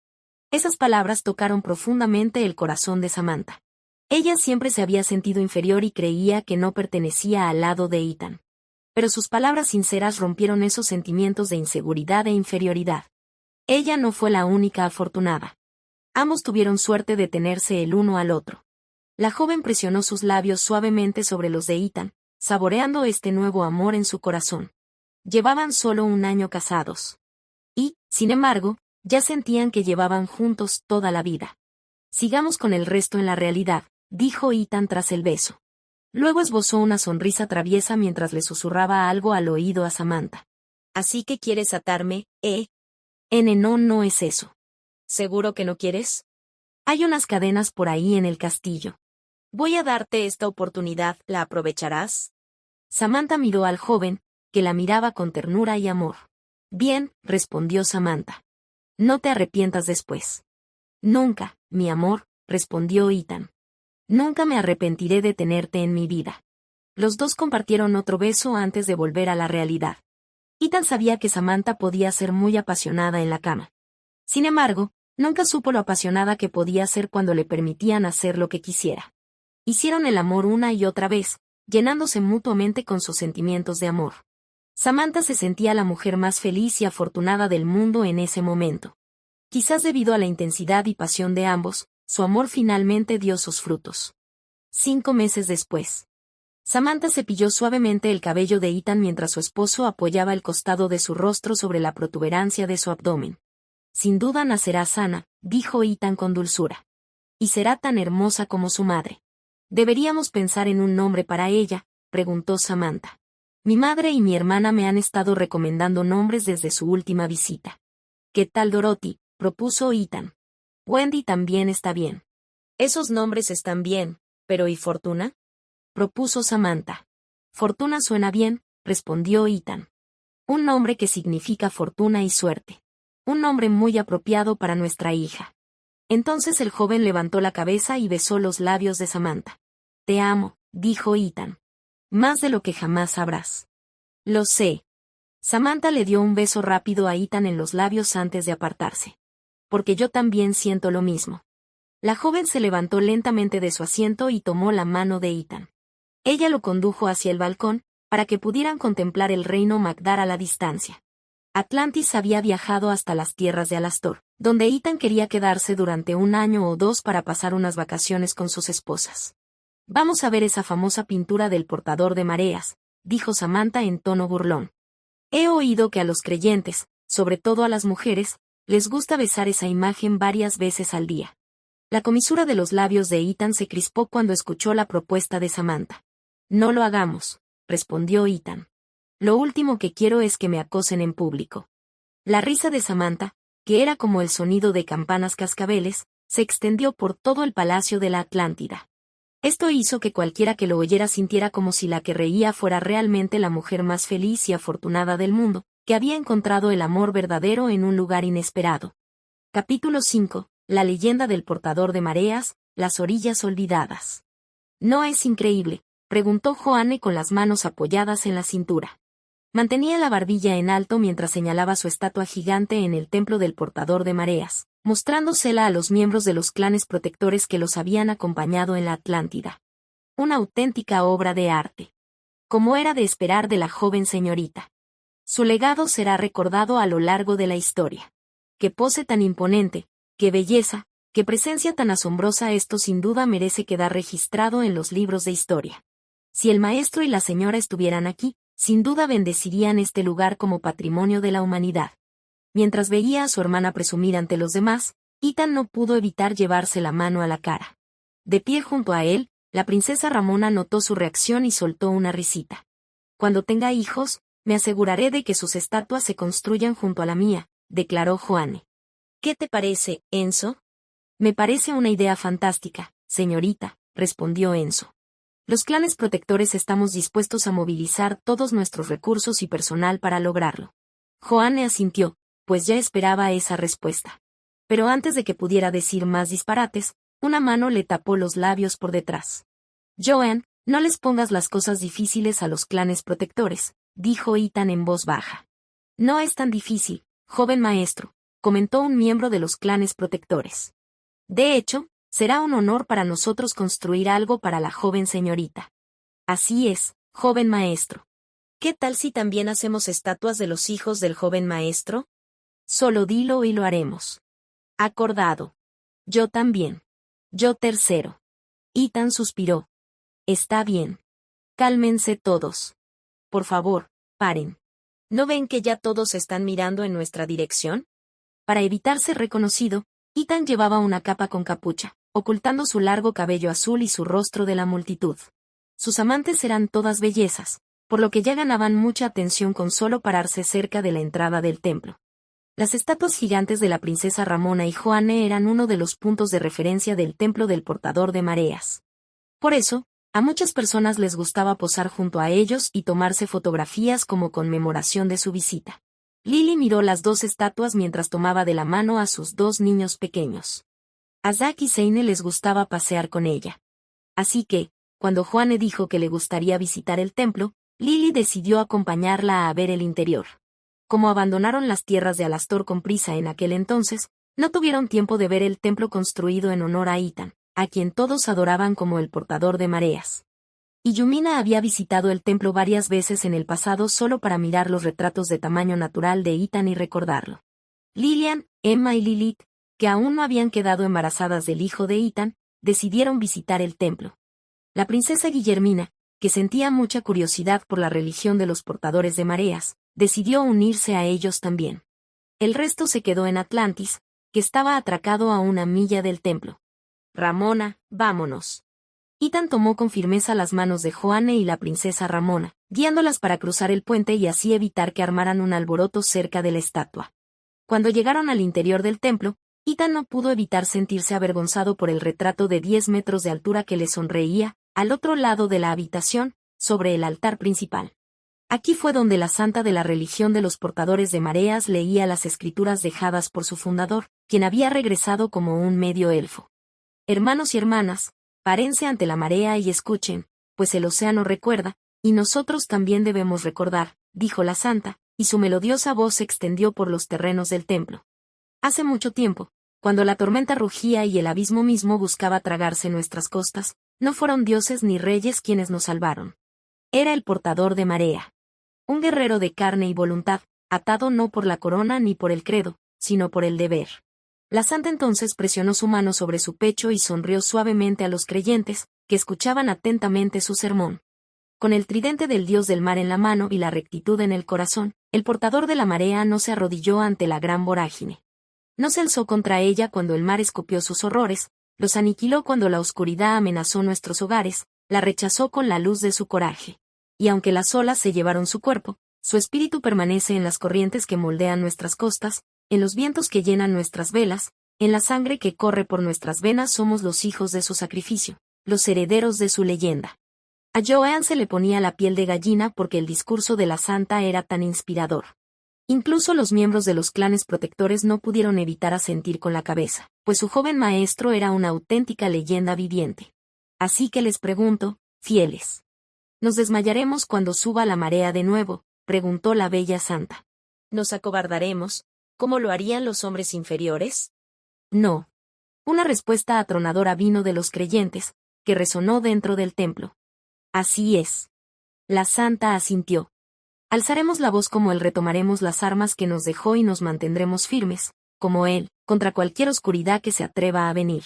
Esas palabras tocaron profundamente el corazón de Samantha. Ella siempre se había sentido inferior y creía que no pertenecía al lado de Ethan. Pero sus palabras sinceras rompieron esos sentimientos de inseguridad e inferioridad. Ella no fue la única afortunada. Ambos tuvieron suerte de tenerse el uno al otro. La joven presionó sus labios suavemente sobre los de Ethan, saboreando este nuevo amor en su corazón. Llevaban solo un año casados. Y, sin embargo, ya sentían que llevaban juntos toda la vida. Sigamos con el resto en la realidad, dijo Ethan tras el beso. Luego esbozó una sonrisa traviesa mientras le susurraba algo al oído a Samantha. ¿Así que quieres atarme, eh? No es eso. ¿Seguro que no quieres? Hay unas cadenas por ahí en el castillo. Voy a darte esta oportunidad, ¿la aprovecharás? Samantha miró al joven, que la miraba con ternura y amor. Bien, respondió Samantha. No te arrepientas después. Nunca, mi amor, respondió Ethan. Nunca me arrepentiré de tenerte en mi vida. Los dos compartieron otro beso antes de volver a la realidad. Ethan sabía que Samantha podía ser muy apasionada en la cama. Sin embargo, nunca supo lo apasionada que podía ser cuando le permitían hacer lo que quisiera. Hicieron el amor una y otra vez, llenándose mutuamente con sus sentimientos de amor. Samantha se sentía la mujer más feliz y afortunada del mundo en ese momento. Quizás debido a la intensidad y pasión de ambos, su amor finalmente dio sus frutos. 5 meses después. Samantha cepilló suavemente el cabello de Ethan mientras su esposo apoyaba el costado de su rostro sobre la protuberancia de su abdomen. Sin duda nacerá sana, dijo Ethan con dulzura. Y será tan hermosa como su madre. ¿Deberíamos pensar en un nombre para ella?, preguntó Samantha. Mi madre y mi hermana me han estado recomendando nombres desde su última visita. ¿Qué tal Dorothy?, propuso Ethan. Wendy también está bien. Esos nombres están bien, pero ¿y Fortuna?, propuso Samantha. Fortuna suena bien, respondió Ethan. Un nombre que significa fortuna y suerte. Un nombre muy apropiado para nuestra hija. Entonces el joven levantó la cabeza y besó los labios de Samantha. Te amo, dijo Ethan. Más de lo que jamás sabrás. Lo sé. Samantha le dio un beso rápido a Ethan en los labios antes de apartarse. Porque yo también siento lo mismo. La joven se levantó lentamente de su asiento y tomó la mano de Ethan. Ella lo condujo hacia el balcón, para que pudieran contemplar el reino Magdar a la distancia. Atlantis había viajado hasta las tierras de Alastor, donde Ethan quería quedarse durante 1 año o 2 para pasar unas vacaciones con sus esposas. Vamos a ver esa famosa pintura del portador de mareas, dijo Samantha en tono burlón. He oído que a los creyentes, sobre todo a las mujeres, les gusta besar esa imagen varias veces al día. La comisura de los labios de Ethan se crispó cuando escuchó la propuesta de Samantha. No lo hagamos, respondió Ethan. Lo último que quiero es que me acosen en público. La risa de Samantha, que era como el sonido de campanas cascabeles, se extendió por todo el palacio de la Atlántida. Esto hizo que cualquiera que lo oyera sintiera como si la que reía fuera realmente la mujer más feliz y afortunada del mundo, que había encontrado el amor verdadero en un lugar inesperado. Capítulo 5. La leyenda del portador de mareas, las orillas olvidadas. ¿No es increíble?, preguntó Joanne con las manos apoyadas en la cintura. Mantenía la barbilla en alto mientras señalaba su estatua gigante en el templo del portador de mareas, mostrándosela a los miembros de los clanes protectores que los habían acompañado en la Atlántida. Una auténtica obra de arte. Como era de esperar de la joven señorita. Su legado será recordado a lo largo de la historia. Qué pose tan imponente, qué belleza, qué presencia tan asombrosa, esto sin duda merece quedar registrado en los libros de historia. Si el maestro y la señora estuvieran aquí, sin duda bendecirían este lugar como patrimonio de la humanidad. Mientras veía a su hermana presumir ante los demás, Ethan no pudo evitar llevarse la mano a la cara. De pie junto a él, la princesa Ramona notó su reacción y soltó una risita. Cuando tenga hijos, me aseguraré de que sus estatuas se construyan junto a la mía, declaró Joanne. ¿Qué te parece, Enzo? Me parece una idea fantástica, señorita, respondió Enzo. Los clanes protectores estamos dispuestos a movilizar todos nuestros recursos y personal para lograrlo. Joanne asintió, pues ya esperaba esa respuesta. Pero antes de que pudiera decir más disparates, una mano le tapó los labios por detrás. Joanne, no les pongas las cosas difíciles a los clanes protectores, dijo Ethan en voz baja. No es tan difícil, joven maestro, comentó un miembro de los clanes protectores. De hecho, será un honor para nosotros construir algo para la joven señorita. Así es, joven maestro. ¿Qué tal si también hacemos estatuas de los hijos del joven maestro? Solo dilo y lo haremos. Acordado. Yo también. Yo tercero. Ethan suspiró. Está bien. Cálmense todos. Por favor, paren. ¿No ven que ya todos están mirando en nuestra dirección? Para evitar ser reconocido, Ethan llevaba una capa con capucha, ocultando su largo cabello azul y su rostro de la multitud. Sus amantes eran todas bellezas, por lo que ya ganaban mucha atención con solo pararse cerca de la entrada del templo. Las estatuas gigantes de la princesa Ramona y Joanne eran uno de los puntos de referencia del templo del portador de mareas. Por eso, a muchas personas les gustaba posar junto a ellos y tomarse fotografías como conmemoración de su visita. Lily miró las dos estatuas mientras tomaba de la mano a sus dos niños pequeños. A Zack y Seine les gustaba pasear con ella. Así que, cuando Joanne dijo que le gustaría visitar el templo, Lily decidió acompañarla a ver el interior. Como abandonaron las tierras de Alastor con prisa en aquel entonces, no tuvieron tiempo de ver el templo construido en honor a Ethan, a quien todos adoraban como el portador de mareas. Y Yumina había visitado el templo varias veces en el pasado solo para mirar los retratos de tamaño natural de Ethan y recordarlo. Lillian, Emma y Lilith, que aún no habían quedado embarazadas del hijo de Ethan, decidieron visitar el templo. La princesa Guillermina, que sentía mucha curiosidad por la religión de los portadores de mareas, decidió unirse a ellos también. El resto se quedó en Atlantis, que estaba atracado a una milla del templo. Ramona, vámonos. Ethan tomó con firmeza las manos de Joanne y la princesa Ramona, guiándolas para cruzar el puente y así evitar que armaran un alboroto cerca de la estatua. Cuando llegaron al interior del templo, Ethan no pudo evitar sentirse avergonzado por el retrato de 10 metros de altura que le sonreía, al otro lado de la habitación, sobre el altar principal. Aquí fue donde la santa de la religión de los portadores de mareas leía las escrituras dejadas por su fundador, quien había regresado como un medio elfo. Hermanos y hermanas, párense ante la marea y escuchen, pues el océano recuerda, y nosotros también debemos recordar, dijo la santa, y su melodiosa voz se extendió por los terrenos del templo. Hace mucho tiempo, cuando la tormenta rugía y el abismo mismo buscaba tragarse nuestras costas, no fueron dioses ni reyes quienes nos salvaron. Era el portador de marea. Un guerrero de carne y voluntad, atado no por la corona ni por el credo, sino por el deber. La santa entonces presionó su mano sobre su pecho y sonrió suavemente a los creyentes, que escuchaban atentamente su sermón. Con el tridente del dios del mar en la mano y la rectitud en el corazón, el portador de la marea no se arrodilló ante la gran vorágine. No se alzó contra ella cuando el mar escupió sus horrores, los aniquiló cuando la oscuridad amenazó nuestros hogares, la rechazó con la luz de su coraje. Y aunque las olas se llevaron su cuerpo, su espíritu permanece en las corrientes que moldean nuestras costas, en los vientos que llenan nuestras velas, en la sangre que corre por nuestras venas. Somos los hijos de su sacrificio, los herederos de su leyenda. A Joanne se le ponía la piel de gallina porque el discurso de la santa era tan inspirador. Incluso los miembros de los clanes protectores no pudieron evitar asentir con la cabeza, pues su joven maestro era una auténtica leyenda viviente. Así que les pregunto, fieles, ¿nos desmayaremos cuando suba la marea de nuevo?, preguntó la bella santa. ¿Nos acobardaremos, como lo harían los hombres inferiores? No. Una respuesta atronadora vino de los creyentes, que resonó dentro del templo. Así es. La santa asintió. Alzaremos la voz como él, retomaremos las armas que nos dejó y nos mantendremos firmes, como él, contra cualquier oscuridad que se atreva a venir.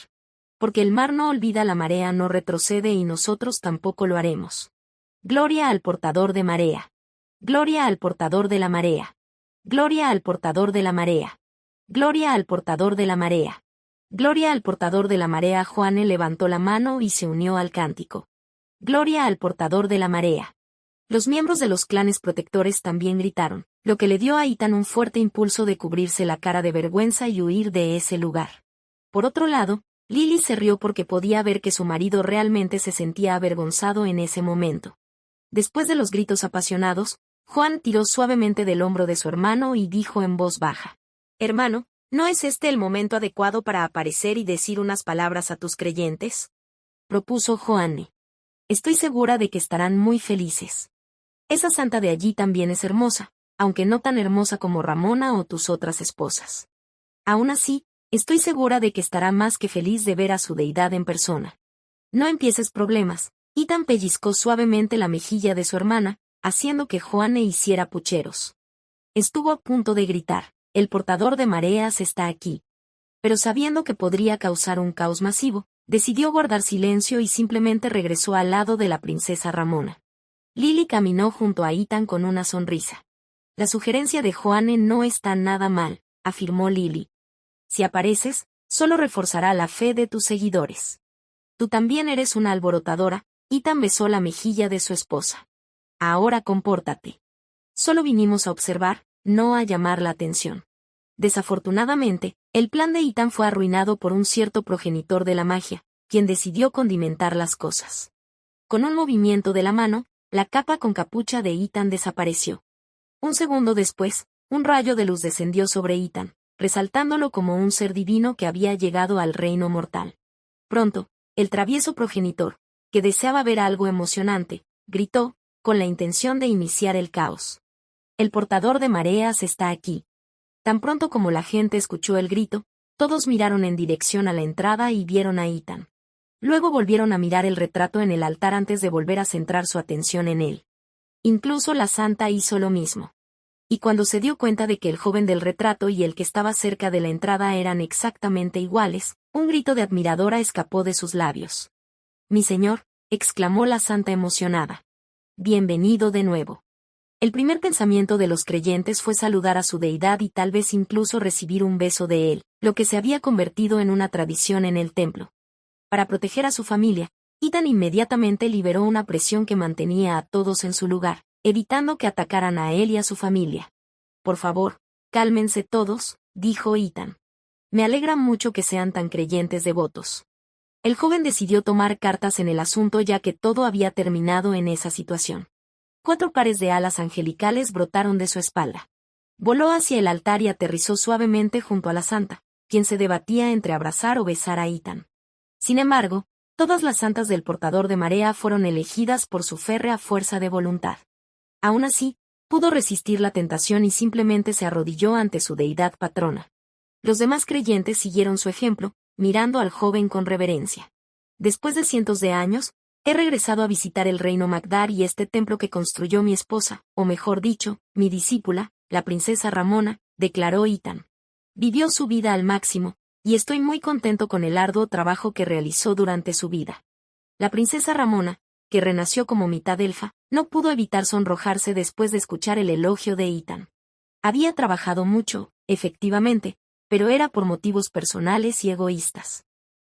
Porque el mar no olvida, la marea no retrocede y nosotros tampoco lo haremos. Gloria al portador de marea. Gloria al portador de la marea. Gloria al portador de la marea. Gloria al portador de la marea. Gloria al portador de la marea. Juane levantó la mano y se unió al cántico. Gloria al portador de la marea. Los miembros de los clanes protectores también gritaron, lo que le dio a Ethan un fuerte impulso de cubrirse la cara de vergüenza y huir de ese lugar. Por otro lado, Lily se rió porque podía ver que su marido realmente se sentía avergonzado en ese momento. Después de los gritos apasionados, Juan tiró suavemente del hombro de su hermano y dijo en voz baja: «Hermano, ¿no es este el momento adecuado para aparecer y decir unas palabras a tus creyentes?», propuso Joanne. «Estoy segura de que estarán muy felices. Esa santa de allí también es hermosa, aunque no tan hermosa como Ramona o tus otras esposas. Aún así, estoy segura de que estará más que feliz de ver a su deidad en persona. No empieces problemas». Ethan pellizcó suavemente la mejilla de su hermana, haciendo que Joanne hiciera pucheros. Estuvo a punto de gritar: «El portador de mareas está aquí». Pero sabiendo que podría causar un caos masivo, decidió guardar silencio y simplemente regresó al lado de la princesa Ramona. Lily caminó junto a Ethan con una sonrisa. «La sugerencia de Joanne no está nada mal», afirmó Lily. «Si apareces, solo reforzará la fe de tus seguidores. Tú también eres una alborotadora». Ethan besó la mejilla de su esposa. «Ahora compórtate. Solo vinimos a observar, no a llamar la atención». Desafortunadamente, el plan de Ethan fue arruinado por un cierto progenitor de la magia, quien decidió condimentar las cosas. Con un movimiento de la mano, la capa con capucha de Ethan desapareció. Un segundo después, un rayo de luz descendió sobre Ethan, resaltándolo como un ser divino que había llegado al reino mortal. Pronto, el travieso progenitor, que deseaba ver algo emocionante, gritó, con la intención de iniciar el caos: «El portador de mareas está aquí». Tan pronto como la gente escuchó el grito, todos miraron en dirección a la entrada y vieron a Ethan. Luego volvieron a mirar el retrato en el altar antes de volver a centrar su atención en él. Incluso la santa hizo lo mismo. Y cuando se dio cuenta de que el joven del retrato y el que estaba cerca de la entrada eran exactamente iguales, un grito de admiradora escapó de sus labios. «Mi señor», exclamó la santa emocionada. «Bienvenido de nuevo». El primer pensamiento de los creyentes fue saludar a su deidad y tal vez incluso recibir un beso de él, lo que se había convertido en una tradición en el templo. Para proteger a su familia, Ethan inmediatamente liberó una presión que mantenía a todos en su lugar, evitando que atacaran a él y a su familia. «Por favor, cálmense todos», dijo Ethan. «Me alegra mucho que sean tan creyentes devotos». El joven decidió tomar cartas en el asunto ya que todo había terminado en esa situación. 4 pares de alas angelicales brotaron de su espalda. Voló hacia el altar y aterrizó suavemente junto a la santa, quien se debatía entre abrazar o besar a Ethan. Sin embargo, todas las santas del portador de marea fueron elegidas por su férrea fuerza de voluntad. Aún así, pudo resistir la tentación y simplemente se arrodilló ante su deidad patrona. Los demás creyentes siguieron su ejemplo, mirando al joven con reverencia. «Después de cientos de años, he regresado a visitar el reino Magdar y este templo que construyó mi esposa, o mejor dicho, mi discípula, la princesa Ramona», declaró Ethan. «Vivió su vida al máximo, y estoy muy contento con el arduo trabajo que realizó durante su vida». La princesa Ramona, que renació como mitad elfa, no pudo evitar sonrojarse después de escuchar el elogio de Ethan. Había trabajado mucho, efectivamente, pero era por motivos personales y egoístas.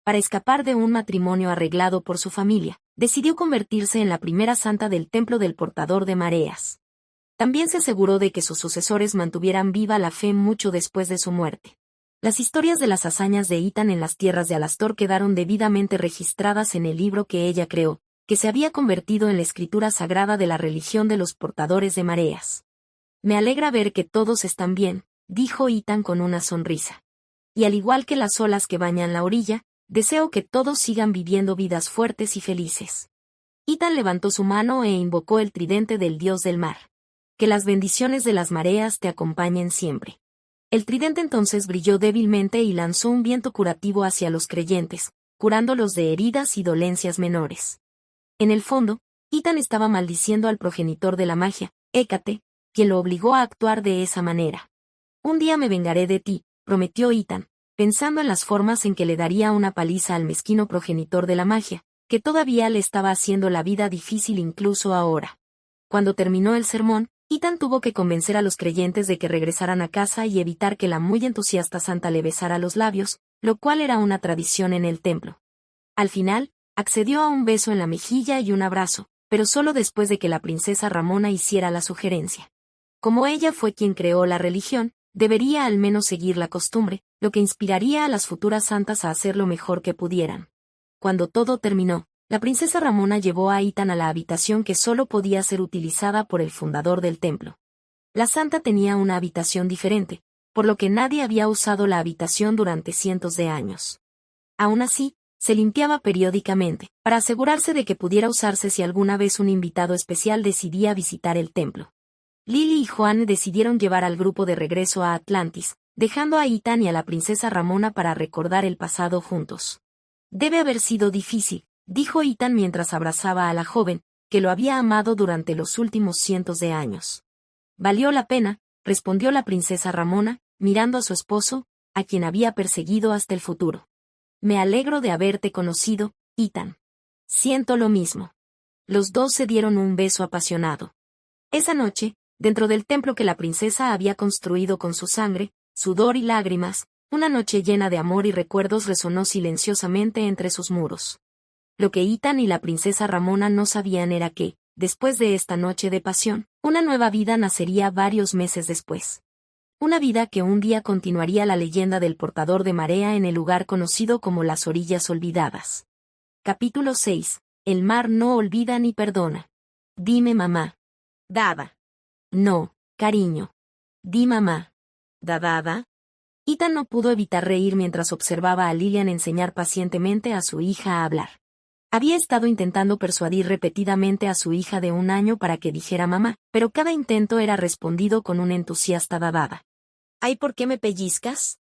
Para escapar de un matrimonio arreglado por su familia, decidió convertirse en la primera santa del templo del portador de mareas. También se aseguró de que sus sucesores mantuvieran viva la fe mucho después de su muerte. Las historias de las hazañas de Ethan en las tierras de Alastor quedaron debidamente registradas en el libro que ella creó, que se había convertido en la escritura sagrada de la religión de los portadores de mareas. «Me alegra ver que todos están bien», dijo Ethan con una sonrisa. «Y al igual que las olas que bañan la orilla, deseo que todos sigan viviendo vidas fuertes y felices». Ethan levantó su mano e invocó el tridente del dios del mar. «Que las bendiciones de las mareas te acompañen siempre». El tridente entonces brilló débilmente y lanzó un viento curativo hacia los creyentes, curándolos de heridas y dolencias menores. En el fondo, Ethan estaba maldiciendo al progenitor de la magia, Hécate, quien lo obligó a actuar de esa manera. Un día me vengaré de ti, prometió Ethan, pensando en las formas en que le daría una paliza al mezquino progenitor de la magia, que todavía le estaba haciendo la vida difícil incluso ahora. Cuando terminó el sermón, Ethan tuvo que convencer a los creyentes de que regresaran a casa y evitar que la muy entusiasta santa le besara los labios, lo cual era una tradición en el templo. Al final, accedió a un beso en la mejilla y un abrazo, pero solo después de que la princesa Ramona hiciera la sugerencia. Como ella fue quien creó la religión, debería al menos seguir la costumbre, lo que inspiraría a las futuras santas a hacer lo mejor que pudieran. Cuando todo terminó, la princesa Ramona llevó a Ethan a la habitación que solo podía ser utilizada por el fundador del templo. La santa tenía una habitación diferente, por lo que nadie había usado la habitación durante cientos de años. Aún así, se limpiaba periódicamente, para asegurarse de que pudiera usarse si alguna vez un invitado especial decidía visitar el templo. Lily y Juan decidieron llevar al grupo de regreso a Atlantis, dejando a Ethan y a la princesa Ramona para recordar el pasado juntos. Debe haber sido difícil, dijo Ethan mientras abrazaba a la joven, que lo había amado durante los últimos cientos de años. Valió la pena, respondió la princesa Ramona, mirando a su esposo, a quien había perseguido hasta el futuro. Me alegro de haberte conocido, Ethan. Siento lo mismo. Los dos se dieron un beso apasionado. Esa noche, dentro del templo que la princesa había construido con su sangre, sudor y lágrimas, una noche llena de amor y recuerdos resonó silenciosamente entre sus muros. Lo que Ethan y la princesa Ramona no sabían era que, después de esta noche de pasión, una nueva vida nacería varios meses después. Una vida que un día continuaría la leyenda del portador de marea en el lugar conocido como las Orillas Olvidadas. Capítulo 6. El mar no olvida ni perdona. Dime mamá. Dada. No, cariño. Di mamá. Dada. Ethan no pudo evitar reír mientras observaba a Lillian enseñar pacientemente a su hija a hablar. Había estado intentando persuadir repetidamente a su hija de 1 año para que dijera mamá, pero cada intento era respondido con un entusiasta dadada. ¿Ay, por qué me pellizcas?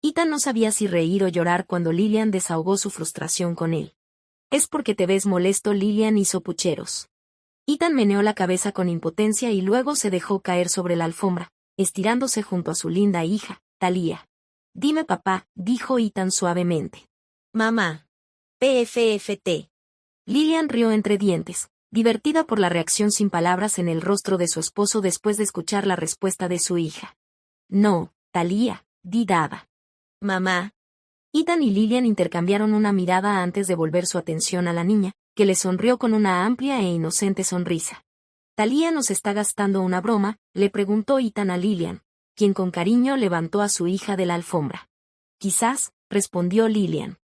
Ethan no sabía si reír o llorar cuando Lillian desahogó su frustración con él. Es porque te ves molesto, Lillian hizo pucheros. Ethan meneó la cabeza con impotencia y luego se dejó caer sobre la alfombra, estirándose junto a su linda hija, Thalía. Dime papá, dijo Ethan suavemente. Mamá. PFFT. Lillian rió entre dientes, divertida por la reacción sin palabras en el rostro de su esposo después de escuchar la respuesta de su hija. No, Thalía, di dada. Mamá. Ethan y Lillian intercambiaron una mirada antes de volver su atención a la niña, que le sonrió con una amplia e inocente sonrisa. Thalía nos está gastando una broma, le preguntó Ethan a Lillian, quien con cariño levantó a su hija de la alfombra. Quizás, respondió Lillian.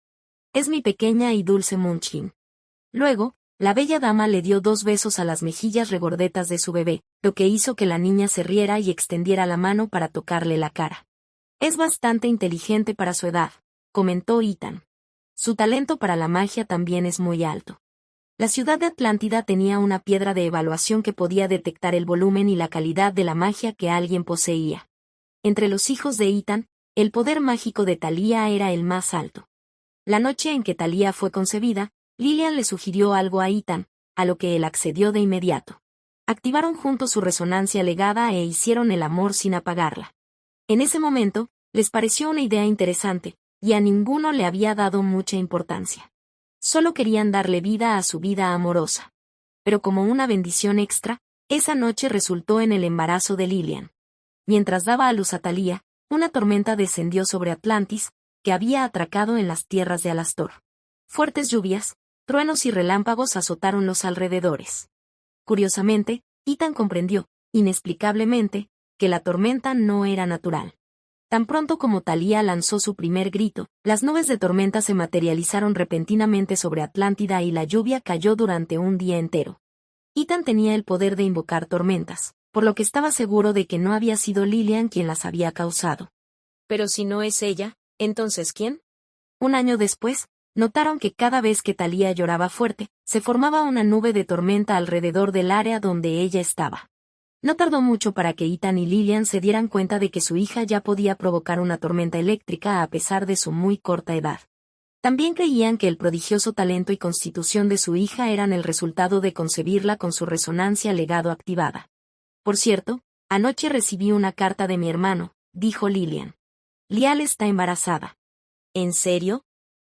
Es mi pequeña y dulce Munchkin. Luego, la bella dama le dio 2 besos a las mejillas regordetas de su bebé, lo que hizo que la niña se riera y extendiera la mano para tocarle la cara. Es bastante inteligente para su edad, comentó Ethan. Su talento para la magia también es muy alto. La ciudad de Atlántida tenía una piedra de evaluación que podía detectar el volumen y la calidad de la magia que alguien poseía. Entre los hijos de Ethan, el poder mágico de Thalía era el más alto. La noche en que Thalía fue concebida, Lillian le sugirió algo a Ethan, a lo que él accedió de inmediato. Activaron juntos su resonancia legada e hicieron el amor sin apagarla. En ese momento, les pareció una idea interesante, y a ninguno le había dado mucha importancia. Solo querían darle vida a su vida amorosa. Pero como una bendición extra, esa noche resultó en el embarazo de Lillian. Mientras daba a luz a Thalía, una tormenta descendió sobre Atlantis, que había atracado en las tierras de Alastor. Fuertes lluvias, truenos y relámpagos azotaron los alrededores. Curiosamente, Ethan comprendió, inexplicablemente, que la tormenta no era natural. Tan pronto como Thalía lanzó su primer grito, las nubes de tormenta se materializaron repentinamente sobre Atlántida y la lluvia cayó durante un día entero. Ethan tenía el poder de invocar tormentas, por lo que estaba seguro de que no había sido Lillian quien las había causado. Pero si no es ella, ¿entonces quién? 1 año después, notaron que cada vez que Thalía lloraba fuerte, se formaba una nube de tormenta alrededor del área donde ella estaba. No tardó mucho para que Ethan y Lillian se dieran cuenta de que su hija ya podía provocar una tormenta eléctrica a pesar de su muy corta edad. También creían que el prodigioso talento y constitución de su hija eran el resultado de concebirla con su resonancia legado activada. Por cierto, anoche recibí una carta de mi hermano, dijo Lillian. Lial está embarazada. ¿En serio?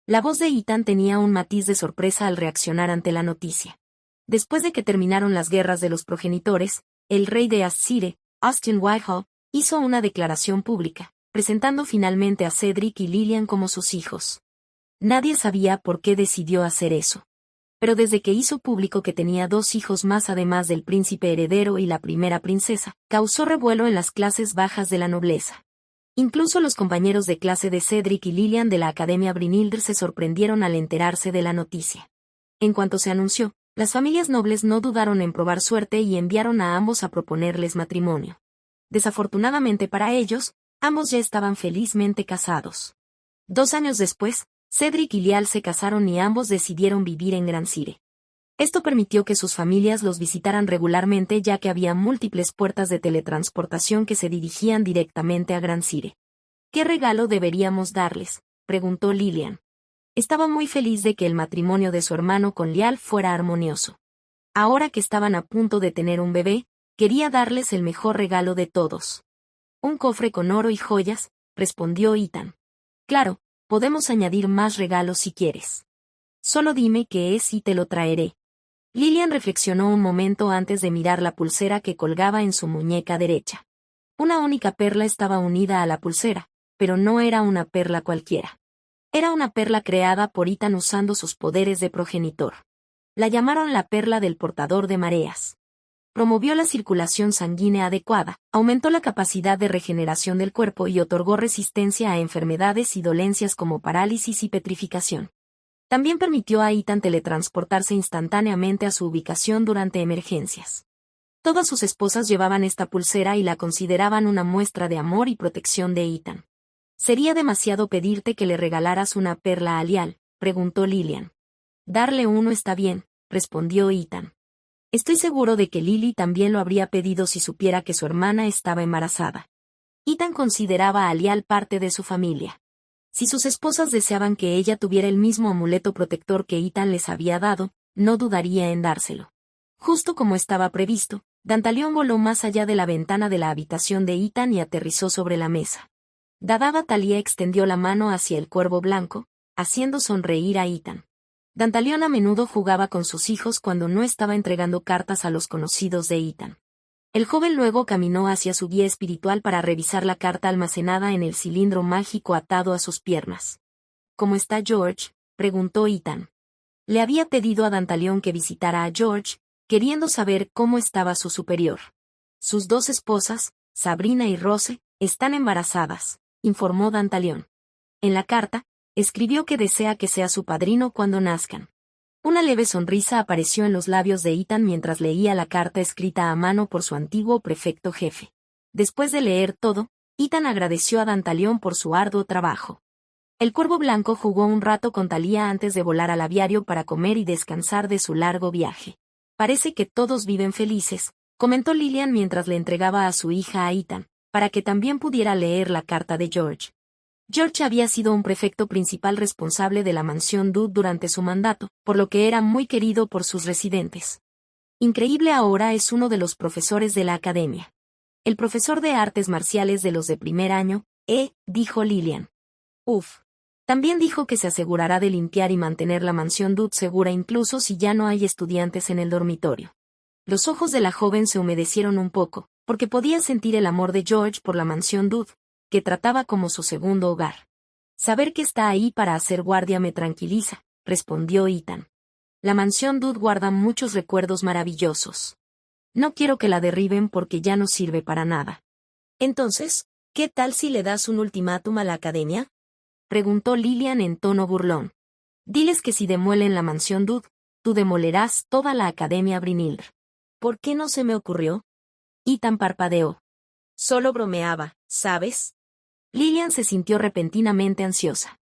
La voz de Ethan tenía un matiz de sorpresa al reaccionar ante la noticia. Después de que terminaron las guerras de los progenitores, el rey de Asshire, Austin Whitehall, hizo una declaración pública, presentando finalmente a Cedric y Lillian como sus hijos. Nadie sabía por qué decidió hacer eso. Pero desde que hizo público que tenía 2 hijos más además del príncipe heredero y la primera princesa, causó revuelo en las clases bajas de la nobleza. Incluso los compañeros de clase de Cedric y Lillian de la Academia Brynhildr se sorprendieron al enterarse de la noticia. En cuanto se anunció, las familias nobles no dudaron en probar suerte y enviaron a ambos a proponerles matrimonio. Desafortunadamente para ellos, ambos ya estaban felizmente casados. 2 años después, Cedric y Lial se casaron y ambos decidieron vivir en Granshire. Esto permitió que sus familias los visitaran regularmente ya que había múltiples puertas de teletransportación que se dirigían directamente a Granshire. ¿Qué regalo deberíamos darles?, preguntó Lillian. Estaba muy feliz de que el matrimonio de su hermano con Lial fuera armonioso. Ahora que estaban a punto de tener un bebé, quería darles el mejor regalo de todos. Un cofre con oro y joyas, respondió Ethan. Claro, podemos añadir más regalos si quieres. Solo dime qué es y te lo traeré. Lillian reflexionó un momento antes de mirar la pulsera que colgaba en su muñeca derecha. Una única perla estaba unida a la pulsera, pero no era una perla cualquiera. Era una perla creada por Ethan usando sus poderes de progenitor. La llamaron la perla del portador de mareas. Promovió la circulación sanguínea adecuada, aumentó la capacidad de regeneración del cuerpo y otorgó resistencia a enfermedades y dolencias como parálisis y petrificación. También permitió a Ethan teletransportarse instantáneamente a su ubicación durante emergencias. Todas sus esposas llevaban esta pulsera y la consideraban una muestra de amor y protección de Ethan. ¿Sería demasiado pedirte que le regalaras una perla a Lial?, preguntó Lillian. Darle uno está bien, respondió Ethan. Estoy seguro de que Lily también lo habría pedido si supiera que su hermana estaba embarazada. Ethan consideraba a Lial parte de su familia. Si sus esposas deseaban que ella tuviera el mismo amuleto protector que Ethan les había dado, no dudaría en dárselo. Justo como estaba previsto, Dantalión voló más allá de la ventana de la habitación de Ethan y aterrizó sobre la mesa. Dada Talia extendió la mano hacia el cuervo blanco, haciendo sonreír a Ethan. Dantalión a menudo jugaba con sus hijos cuando no estaba entregando cartas a los conocidos de Ethan. El joven luego caminó hacia su guía espiritual para revisar la carta almacenada en el cilindro mágico atado a sus piernas. ¿Cómo está George?, preguntó Ethan. Le había pedido a Dantalión que visitara a George, queriendo saber cómo estaba su superior. Sus 2 esposas, Sabrina y Rose, están embarazadas, informó Dantalión. En la carta, escribió que desea que sea su padrino cuando nazcan. Una leve sonrisa apareció en los labios de Ethan mientras leía la carta escrita a mano por su antiguo prefecto jefe. Después de leer todo, Ethan agradeció a Dantalión por su arduo trabajo. El cuervo blanco jugó un rato con Talia antes de volar al aviario para comer y descansar de su largo viaje. Parece que todos viven felices, comentó Lillian mientras le entregaba a su hija a Ethan, para que también pudiera leer la carta de George. George había sido un prefecto principal responsable de la mansión Dud durante su mandato, por lo que era muy querido por sus residentes. Increíble, ahora es uno de los profesores de la academia. El profesor de artes marciales de los de primer año, dijo Lillian. Uf. También dijo que se asegurará de limpiar y mantener la mansión Dud segura incluso si ya no hay estudiantes en el dormitorio. Los ojos de la joven se humedecieron un poco, porque podía sentir el amor de George por la mansión Dud, que trataba como su segundo hogar. Saber que está ahí para hacer guardia me tranquiliza, respondió Ethan. La mansión Dud guarda muchos recuerdos maravillosos. No quiero que la derriben porque ya no sirve para nada. Entonces, ¿qué tal si le das un ultimátum a la academia?, preguntó Lillian en tono burlón. Diles que si demuelen la mansión Dud, tú demolerás toda la Academia Brynhildr. ¿Por qué no se me ocurrió? Ethan parpadeó. Solo bromeaba, ¿sabes? Lillian se sintió repentinamente ansiosa.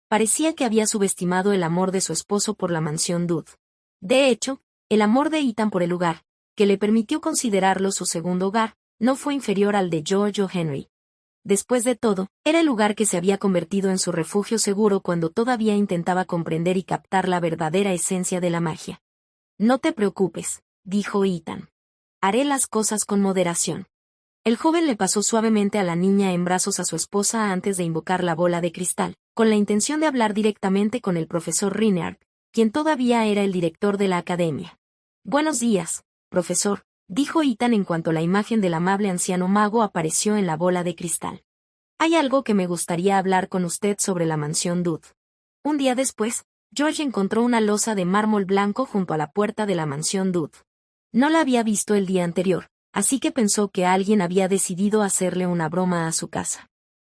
Parecía que había subestimado el amor de su esposo por la mansión Dud. De hecho, el amor de Ethan por el lugar, que le permitió considerarlo su segundo hogar, no fue inferior al de George o Henry. Después de todo, era el lugar que se había convertido en su refugio seguro cuando todavía intentaba comprender y captar la verdadera esencia de la magia. No te preocupes, dijo Ethan. Haré las cosas con moderación. El joven le pasó suavemente a la niña en brazos a su esposa antes de invocar la bola de cristal, con la intención de hablar directamente con el profesor Rinard, quien todavía era el director de la academia. Buenos días, profesor, dijo Ethan en cuanto la imagen del amable anciano mago apareció en la bola de cristal. Hay algo que me gustaría hablar con usted sobre la mansión Dud. Un día después, George encontró una losa de mármol blanco junto a la puerta de la mansión Dud. No la había visto el día anterior, así que pensó que alguien había decidido hacerle una broma a su casa.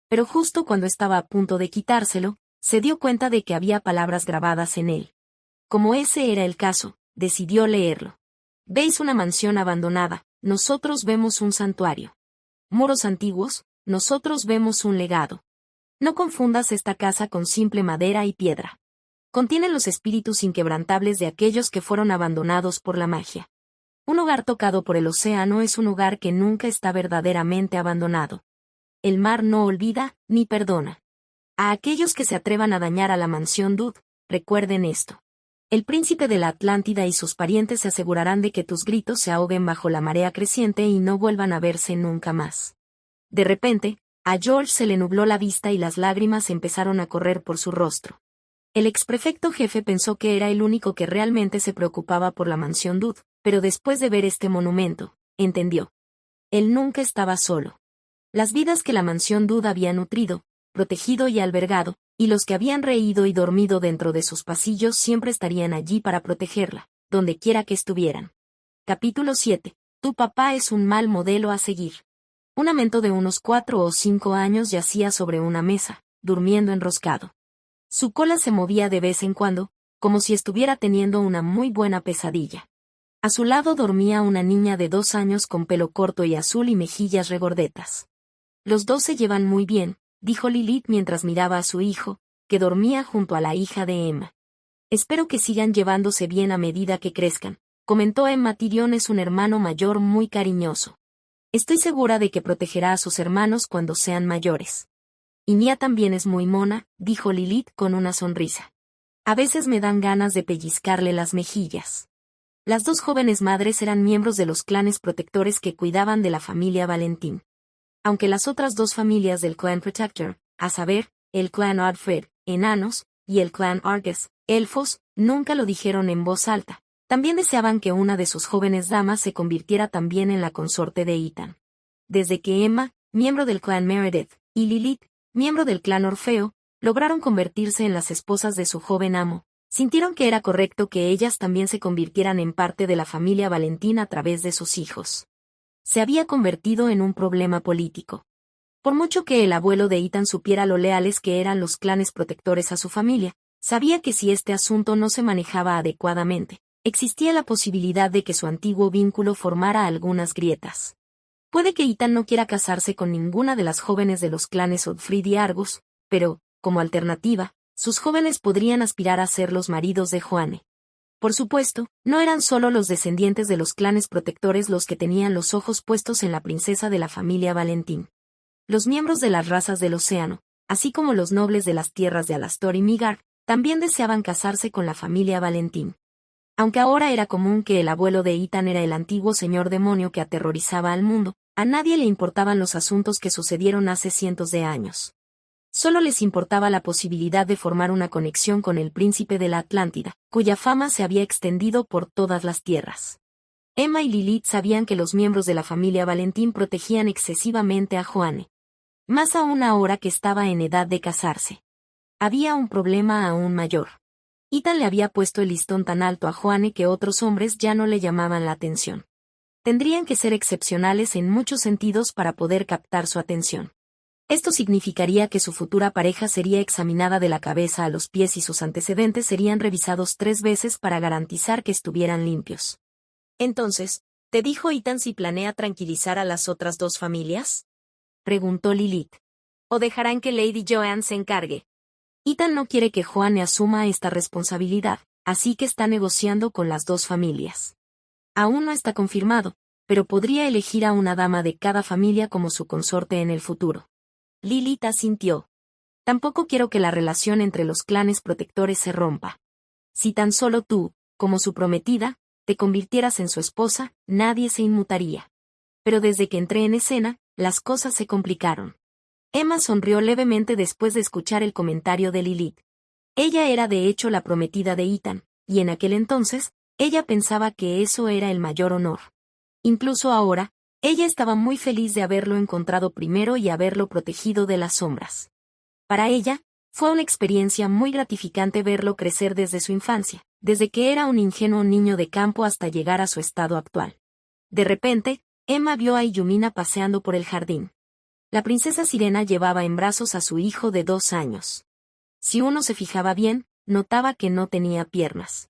Pero justo cuando estaba a punto de quitárselo, se dio cuenta de que había palabras grabadas en él. Como ese era el caso, decidió leerlo. Veis una mansión abandonada, nosotros vemos un santuario. Muros antiguos, nosotros vemos un legado. No confundas esta casa con simple madera y piedra. Contiene los espíritus inquebrantables de aquellos que fueron abandonados por la magia. Un hogar tocado por el océano es un hogar que nunca está verdaderamente abandonado. El mar no olvida, ni perdona. A aquellos que se atrevan a dañar a la mansión Dud, recuerden esto. El príncipe de la Atlántida y sus parientes se asegurarán de que tus gritos se ahoguen bajo la marea creciente y no vuelvan a verse nunca más. De repente, a George se le nubló la vista y las lágrimas empezaron a correr por su rostro. El exprefecto jefe pensó que era el único que realmente se preocupaba por la mansión Dud, pero después de ver este monumento, entendió. Él nunca estaba solo. Las vidas que la mansión Dud había nutrido, protegido y albergado, y los que habían reído y dormido dentro de sus pasillos siempre estarían allí para protegerla, donde quiera que estuvieran. Capítulo 7. Tu papá es un mal modelo a seguir. Un amento de unos 4 o 5 años yacía sobre una mesa, durmiendo enroscado. Su cola se movía de vez en cuando, como si estuviera teniendo una muy buena pesadilla. A su lado dormía una niña de 2 años con pelo corto y azul y mejillas regordetas. Los dos se llevan muy bien, dijo Lilith mientras miraba a su hijo, que dormía junto a la hija de Emma. Espero que sigan llevándose bien a medida que crezcan, comentó Emma. Tyrion es un hermano mayor muy cariñoso. Estoy segura de que protegerá a sus hermanos cuando sean mayores. Y Mia también es muy mona, dijo Lilith con una sonrisa. A veces me dan ganas de pellizcarle las mejillas. Las dos jóvenes madres eran miembros de los clanes protectores que cuidaban de la familia Valentín. Aunque las otras dos familias del clan Protector, a saber, el clan Oddfred, enanos, y el clan Argus, elfos, nunca lo dijeron en voz alta. También deseaban que una de sus jóvenes damas se convirtiera también en la consorte de Ethan. Desde que Emma, miembro del clan Meredith, y Lilith, miembro del clan Orfeo, lograron convertirse en las esposas de su joven amo, sintieron que era correcto que ellas también se convirtieran en parte de la familia Valentín a través de sus hijos. Se había convertido en un problema político. Por mucho que el abuelo de Ethan supiera lo leales que eran los clanes protectores a su familia, sabía que si este asunto no se manejaba adecuadamente, existía la posibilidad de que su antiguo vínculo formara algunas grietas. Puede que Ethan no quiera casarse con ninguna de las jóvenes de los clanes Oddfried y Argus, pero, como alternativa, sus jóvenes podrían aspirar a ser los maridos de Joanne. Por supuesto, no eran solo los descendientes de los clanes protectores los que tenían los ojos puestos en la princesa de la familia Valentín. Los miembros de las razas del océano, así como los nobles de las tierras de Alastor y Migar, también deseaban casarse con la familia Valentín. Aunque ahora era común que el abuelo de Ethan era el antiguo señor demonio que aterrorizaba al mundo, a nadie le importaban los asuntos que sucedieron hace cientos de años. Solo les importaba la posibilidad de formar una conexión con el príncipe de la Atlántida, cuya fama se había extendido por todas las tierras. Emma y Lilith sabían que los miembros de la familia Valentín protegían excesivamente a Joanne. Más aún ahora que estaba en edad de casarse. Había un problema aún mayor. Ethan le había puesto el listón tan alto a Joanne que otros hombres ya no le llamaban la atención. Tendrían que ser excepcionales en muchos sentidos para poder captar su atención. Esto significaría que su futura pareja sería examinada de la cabeza a los pies y sus antecedentes serían revisados 3 veces para garantizar que estuvieran limpios. Entonces, ¿te dijo Ethan si planea tranquilizar a las otras 2 familias? Preguntó Lilith. ¿O dejarán que Lady Joanne se encargue? Ethan no quiere que Joanne asuma esta responsabilidad, así que está negociando con las 2 familias. Aún no está confirmado, pero podría elegir a una dama de cada familia como su consorte en el futuro. Lilith asintió. Tampoco quiero que la relación entre los clanes protectores se rompa. Si tan solo tú, como su prometida, te convirtieras en su esposa, nadie se inmutaría. Pero desde que entré en escena, las cosas se complicaron. Emma sonrió levemente después de escuchar el comentario de Lilith. Ella era de hecho la prometida de Ethan, y en aquel entonces, ella pensaba que eso era el mayor honor. Incluso ahora, ella estaba muy feliz de haberlo encontrado primero y haberlo protegido de las sombras. Para ella, fue una experiencia muy gratificante verlo crecer desde su infancia, desde que era un ingenuo niño de campo hasta llegar a su estado actual. De repente, Emma vio a Illumina paseando por el jardín. La princesa Sirena llevaba en brazos a su hijo de 2 años. Si uno se fijaba bien, notaba que no tenía piernas.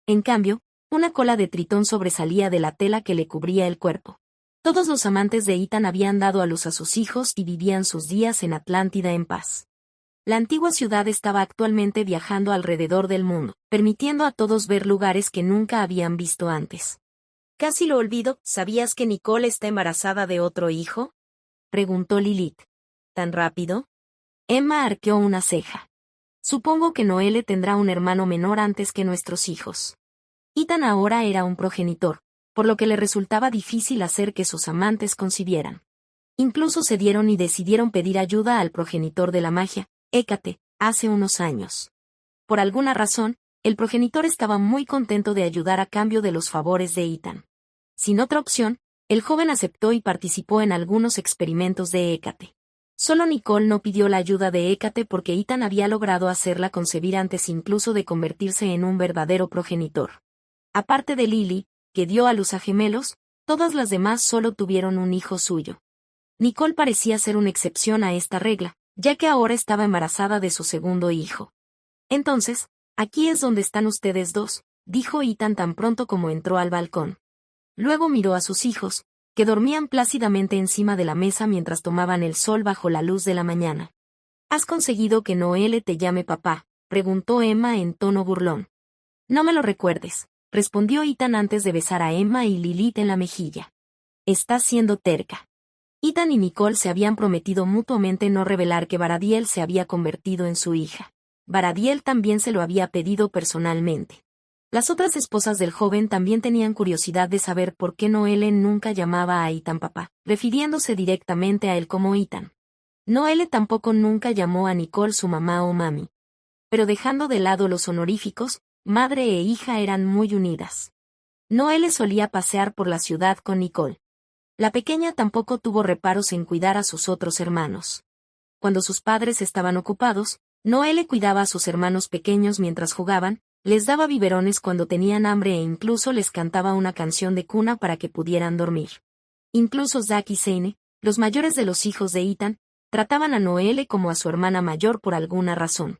En cambio, una cola de tritón sobresalía de la tela que le cubría el cuerpo. Todos los amantes de Ethan habían dado a luz a sus hijos y vivían sus días en Atlántida en paz. La antigua ciudad estaba actualmente viajando alrededor del mundo, permitiendo a todos ver lugares que nunca habían visto antes. Casi lo olvido, ¿sabías que Nicole está embarazada de otro hijo? Preguntó Lilith. ¿Tan rápido? Emma arqueó una ceja. Supongo que Noelle tendrá un hermano menor antes que nuestros hijos. Ethan ahora era un progenitor, por lo que le resultaba difícil hacer que sus amantes concibieran. Incluso cedieron y decidieron pedir ayuda al progenitor de la magia, Hécate, hace unos años. Por alguna razón, el progenitor estaba muy contento de ayudar a cambio de los favores de Ethan. Sin otra opción, el joven aceptó y participó en algunos experimentos de Hécate. Solo Nicole no pidió la ayuda de Hécate porque Ethan había logrado hacerla concebir antes incluso de convertirse en un verdadero progenitor. Aparte de Lily, que dio a luz a gemelos, todas las demás solo tuvieron un hijo suyo. Nicole parecía ser una excepción a esta regla, ya que ahora estaba embarazada de su segundo hijo. Entonces, aquí es donde están ustedes dos, dijo Ethan tan pronto como entró al balcón. Luego miró a sus hijos, que dormían plácidamente encima de la mesa mientras tomaban el sol bajo la luz de la mañana. ¿Has conseguido que Noelle te llame papá?, preguntó Emma en tono burlón. No me lo recuerdes, respondió Ethan antes de besar a Emma y Lilith en la mejilla. Estás siendo terca. Ethan y Nicole se habían prometido mutuamente no revelar que Baradiel se había convertido en su hija. Baradiel también se lo había pedido personalmente. Las otras esposas del joven también tenían curiosidad de saber por qué Noelle nunca llamaba a Ethan papá, refiriéndose directamente a él como Ethan. Noelle tampoco nunca llamó a Nicole su mamá o mami. Pero dejando de lado los honoríficos, madre e hija eran muy unidas. Noelle solía pasear por la ciudad con Nicole. La pequeña tampoco tuvo reparos en cuidar a sus otros hermanos. Cuando sus padres estaban ocupados, Noelle cuidaba a sus hermanos pequeños mientras jugaban, les daba biberones cuando tenían hambre e incluso les cantaba una canción de cuna para que pudieran dormir. Incluso Zack y Zane, los mayores de los hijos de Ethan, trataban a Noelle como a su hermana mayor por alguna razón.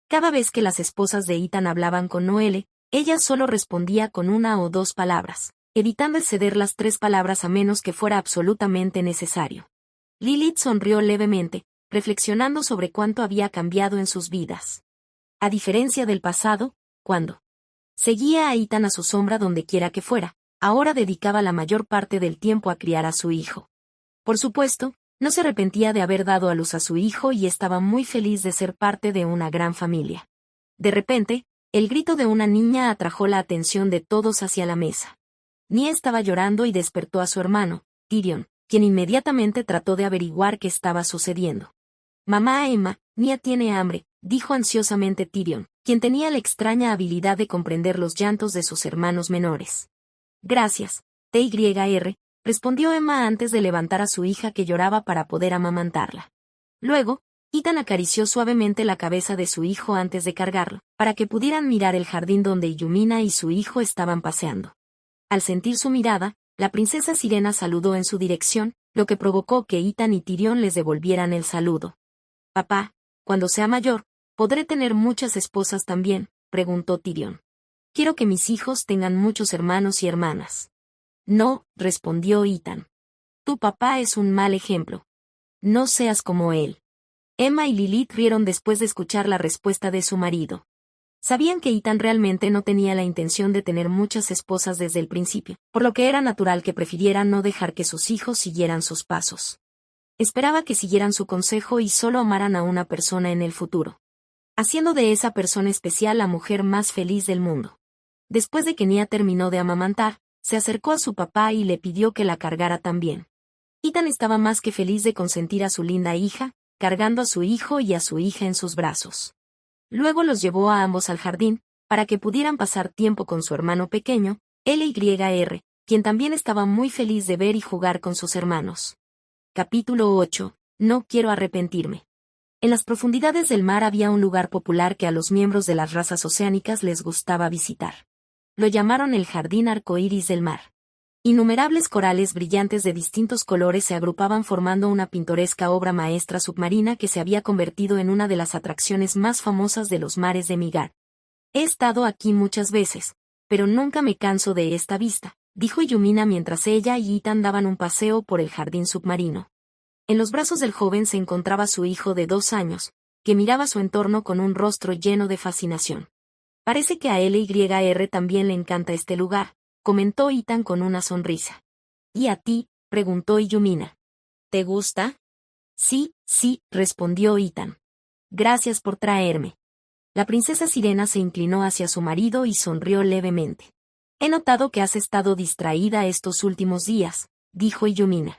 Cada vez que las esposas de Ethan hablaban con Noelle, ella solo respondía con 1 o 2 palabras, evitando exceder las 3 palabras a menos que fuera absolutamente necesario. Lilith sonrió levemente, reflexionando sobre cuánto había cambiado en sus vidas. A diferencia del pasado, cuando seguía a Ethan a su sombra donde quiera que fuera, ahora dedicaba la mayor parte del tiempo a criar a su hijo. Por supuesto, no se arrepentía de haber dado a luz a su hijo y estaba muy feliz de ser parte de una gran familia. De repente, el grito de una niña atrajo la atención de todos hacia la mesa. Nia estaba llorando y despertó a su hermano, Tyrion, quien inmediatamente trató de averiguar qué estaba sucediendo. Mamá Emma, Nia tiene hambre, dijo ansiosamente Tyrion, quien tenía la extraña habilidad de comprender los llantos de sus hermanos menores. Gracias, TYR, respondió Emma antes de levantar a su hija que lloraba para poder amamantarla. Luego, Ethan acarició suavemente la cabeza de su hijo antes de cargarlo, para que pudieran mirar el jardín donde Illumina y su hijo estaban paseando. Al sentir su mirada, la princesa Sirena saludó en su dirección, lo que provocó que Ethan y Tyrion les devolvieran el saludo. Papá, cuando sea mayor, ¿podré tener muchas esposas también?, preguntó Tyrion. Quiero que mis hijos tengan muchos hermanos y hermanas. No, respondió Ethan. Tu papá es un mal ejemplo. No seas como él. Emma y Lilith rieron después de escuchar la respuesta de su marido. Sabían que Ethan realmente no tenía la intención de tener muchas esposas desde el principio, por lo que era natural que prefiriera no dejar que sus hijos siguieran sus pasos. Esperaba que siguieran su consejo y solo amaran a una persona en el futuro, haciendo de esa persona especial la mujer más feliz del mundo. Después de que Nia terminó de amamantar, se acercó a su papá y le pidió que la cargara también. Ethan estaba más que feliz de consentir a su linda hija, cargando a su hijo y a su hija en sus brazos. Luego los llevó a ambos al jardín, para que pudieran pasar tiempo con su hermano pequeño, Lyr, quien también estaba muy feliz de ver y jugar con sus hermanos. Capítulo 8. No quiero arrepentirme. En las profundidades del mar había un lugar popular que a los miembros de las razas oceánicas les gustaba visitar. Lo llamaron el Jardín Arcoíris del Mar. Innumerables corales brillantes de distintos colores se agrupaban formando una pintoresca obra maestra submarina que se había convertido en una de las atracciones más famosas de los mares de Midgard. He estado aquí muchas veces, pero nunca me canso de esta vista, dijo Yumina mientras ella y Ethan daban un paseo por el jardín submarino. En los brazos del joven se encontraba su hijo de 2 años, que miraba su entorno con un rostro lleno de fascinación. Parece que a Lyr también le encanta este lugar, comentó Ethan con una sonrisa. ¿Y a ti?, preguntó Yumina. ¿Te gusta? Sí, respondió Ethan. Gracias por traerme. La princesa Sirena se inclinó hacia su marido y sonrió levemente. He notado que has estado distraída estos últimos días, dijo Yumina.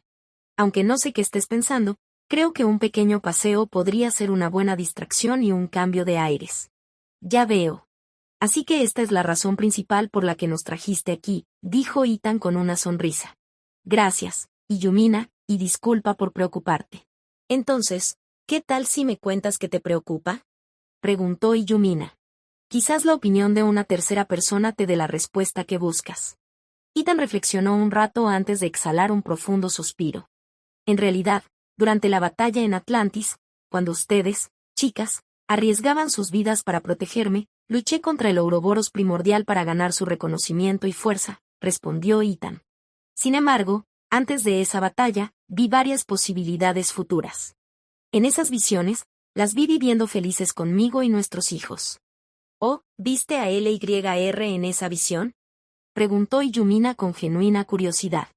Aunque no sé qué estés pensando, creo que un pequeño paseo podría ser una buena distracción y un cambio de aires. Ya veo. Así que esta es la razón principal por la que nos trajiste aquí, dijo Ethan con una sonrisa. Gracias, Yumina, y disculpa por preocuparte. Entonces, ¿qué tal si me cuentas qué te preocupa?, preguntó Yumina. Quizás la opinión de una tercera persona te dé la respuesta que buscas. Ethan reflexionó un rato antes de exhalar un profundo suspiro. En realidad, durante la batalla en Atlantis, cuando ustedes, chicas, arriesgaban sus vidas para protegerme, luché contra el Ouroboros primordial para ganar su reconocimiento y fuerza, respondió Ethan. Sin embargo, antes de esa batalla, vi varias posibilidades futuras. En esas visiones, las vi viviendo felices conmigo y nuestros hijos. ¿Oh, viste a Lyr en esa visión?, preguntó Yumina con genuina curiosidad.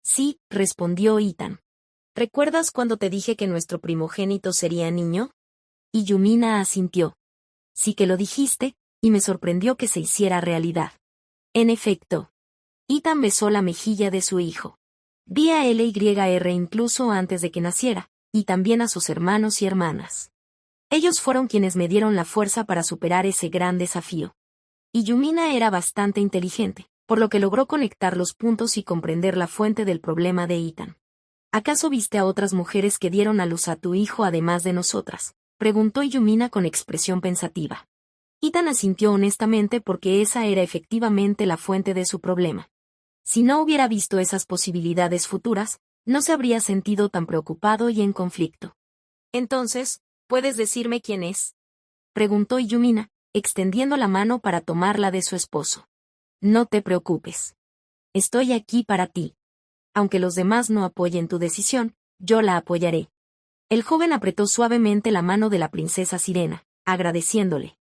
Sí, respondió Ethan. ¿Recuerdas cuando te dije que nuestro primogénito sería niño? Yumina asintió. Sí que lo dijiste, y me sorprendió que se hiciera realidad. En efecto. Ethan besó la mejilla de su hijo. Vi a Lyr incluso antes de que naciera, y también a sus hermanos y hermanas. Ellos fueron quienes me dieron la fuerza para superar ese gran desafío. Yumina era bastante inteligente, por lo que logró conectar los puntos y comprender la fuente del problema de Ethan. ¿Acaso viste a otras mujeres que dieron a luz a tu hijo además de nosotras?, preguntó Yumina con expresión pensativa. Ethan asintió honestamente porque esa era efectivamente la fuente de su problema. Si no hubiera visto esas posibilidades futuras, no se habría sentido tan preocupado y en conflicto. Entonces, ¿puedes decirme quién es?, preguntó Yumina, extendiendo la mano para tomarla de su esposo. No te preocupes. Estoy aquí para ti. Aunque los demás no apoyen tu decisión, yo la apoyaré. El joven apretó suavemente la mano de la princesa Sirena, agradeciéndole.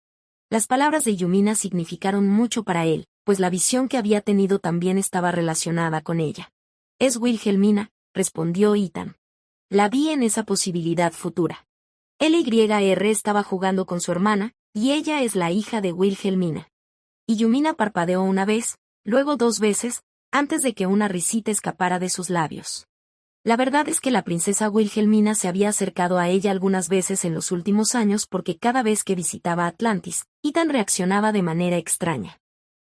Las palabras de Yumina significaron mucho para él, pues la visión que había tenido también estaba relacionada con ella. Es Wilhelmina, respondió Ethan. La vi en esa posibilidad futura. Lyr estaba jugando con su hermana, y ella es la hija de Wilhelmina. Yumina parpadeó una vez, luego 2 veces, antes de que una risita escapara de sus labios. La verdad es que la princesa Wilhelmina se había acercado a ella algunas veces en los últimos años porque cada vez que visitaba Atlantis, Ethan reaccionaba de manera extraña.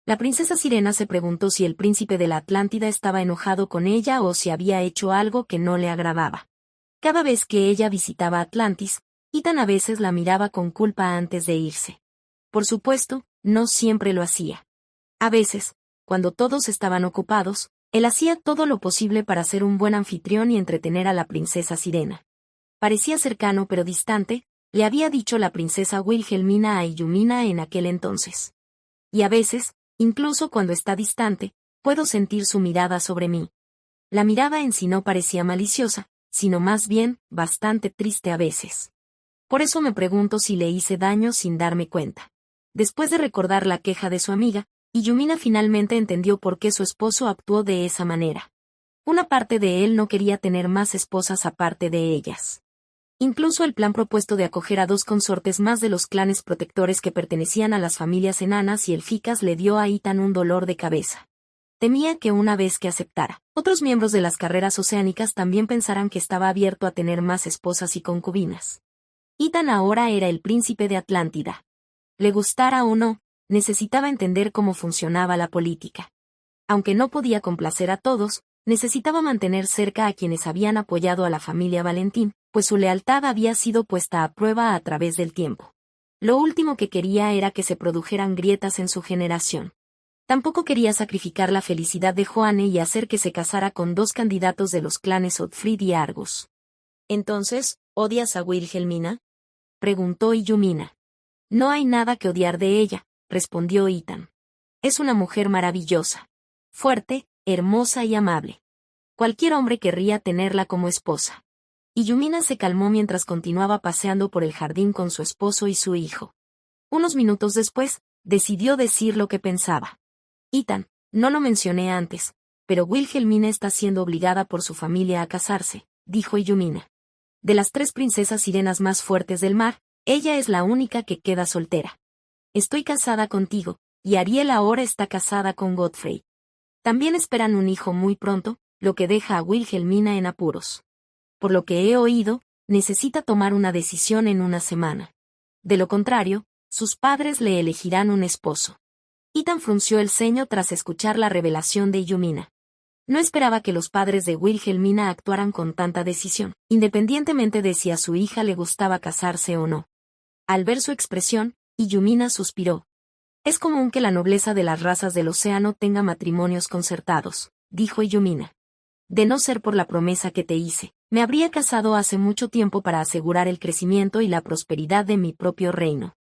La princesa Sirena se preguntó si el príncipe de la Atlántida estaba enojado con ella o si había hecho algo que no le agradaba. Cada vez que ella visitaba Atlantis, Ethan a veces la miraba con culpa antes de irse. Por supuesto, no siempre lo hacía. A veces, cuando todos estaban ocupados, él hacía todo lo posible para ser un buen anfitrión y entretener a la princesa Sirena. Parecía cercano pero distante, le había dicho la princesa Wilhelmina a Yumina en aquel entonces. Y a veces, incluso cuando está distante, puedo sentir su mirada sobre mí. La mirada en sí no parecía maliciosa, sino más bien, bastante triste a veces. Por eso me pregunto si le hice daño sin darme cuenta. Después de recordar la queja de su amiga, Yumina finalmente entendió por qué su esposo actuó de esa manera. Una parte de él no quería tener más esposas aparte de ellas. Incluso el plan propuesto de acoger a 2 consortes más de los clanes protectores que pertenecían a las familias enanas y élficas le dio a Ethan un dolor de cabeza. Temía que una vez que aceptara, otros miembros de las carreras oceánicas también pensaran que estaba abierto a tener más esposas y concubinas. Ethan ahora era el príncipe de Atlántida. Le gustara o no, necesitaba entender cómo funcionaba la política. Aunque no podía complacer a todos, necesitaba mantener cerca a quienes habían apoyado a la familia Valentín, pues su lealtad había sido puesta a prueba a través del tiempo. Lo último que quería era que se produjeran grietas en su generación. Tampoco quería sacrificar la felicidad de Joanne y hacer que se casara con 2 candidatos de los clanes Ottfrid y Argus. «¿Entonces, odias a Wilhelmina?», preguntó Yumina. «No hay nada que odiar de ella», respondió Ethan. «Es una mujer maravillosa. Fuerte, hermosa y amable. Cualquier hombre querría tenerla como esposa». Yumina se calmó mientras continuaba paseando por el jardín con su esposo y su hijo. Unos minutos después, decidió decir lo que pensaba. «Ethan, no lo mencioné antes, pero Wilhelmina está siendo obligada por su familia a casarse», dijo Yumina. «De las 3 princesas sirenas más fuertes del mar, ella es la única que queda soltera. Estoy casada contigo, y Ariel ahora está casada con Godfrey. También esperan un hijo muy pronto, lo que deja a Wilhelmina en apuros. Por lo que he oído, necesita tomar una decisión en una semana. De lo contrario, sus padres le elegirán un esposo». Ethan frunció el ceño tras escuchar la revelación de Yumina. No esperaba que los padres de Wilhelmina actuaran con tanta decisión, independientemente de si a su hija le gustaba casarse o no. Al ver su expresión, Yumina suspiró. «Es común que la nobleza de las razas del océano tenga matrimonios concertados», dijo Yumina. «De no ser por la promesa que te hice, me habría casado hace mucho tiempo para asegurar el crecimiento y la prosperidad de mi propio reino».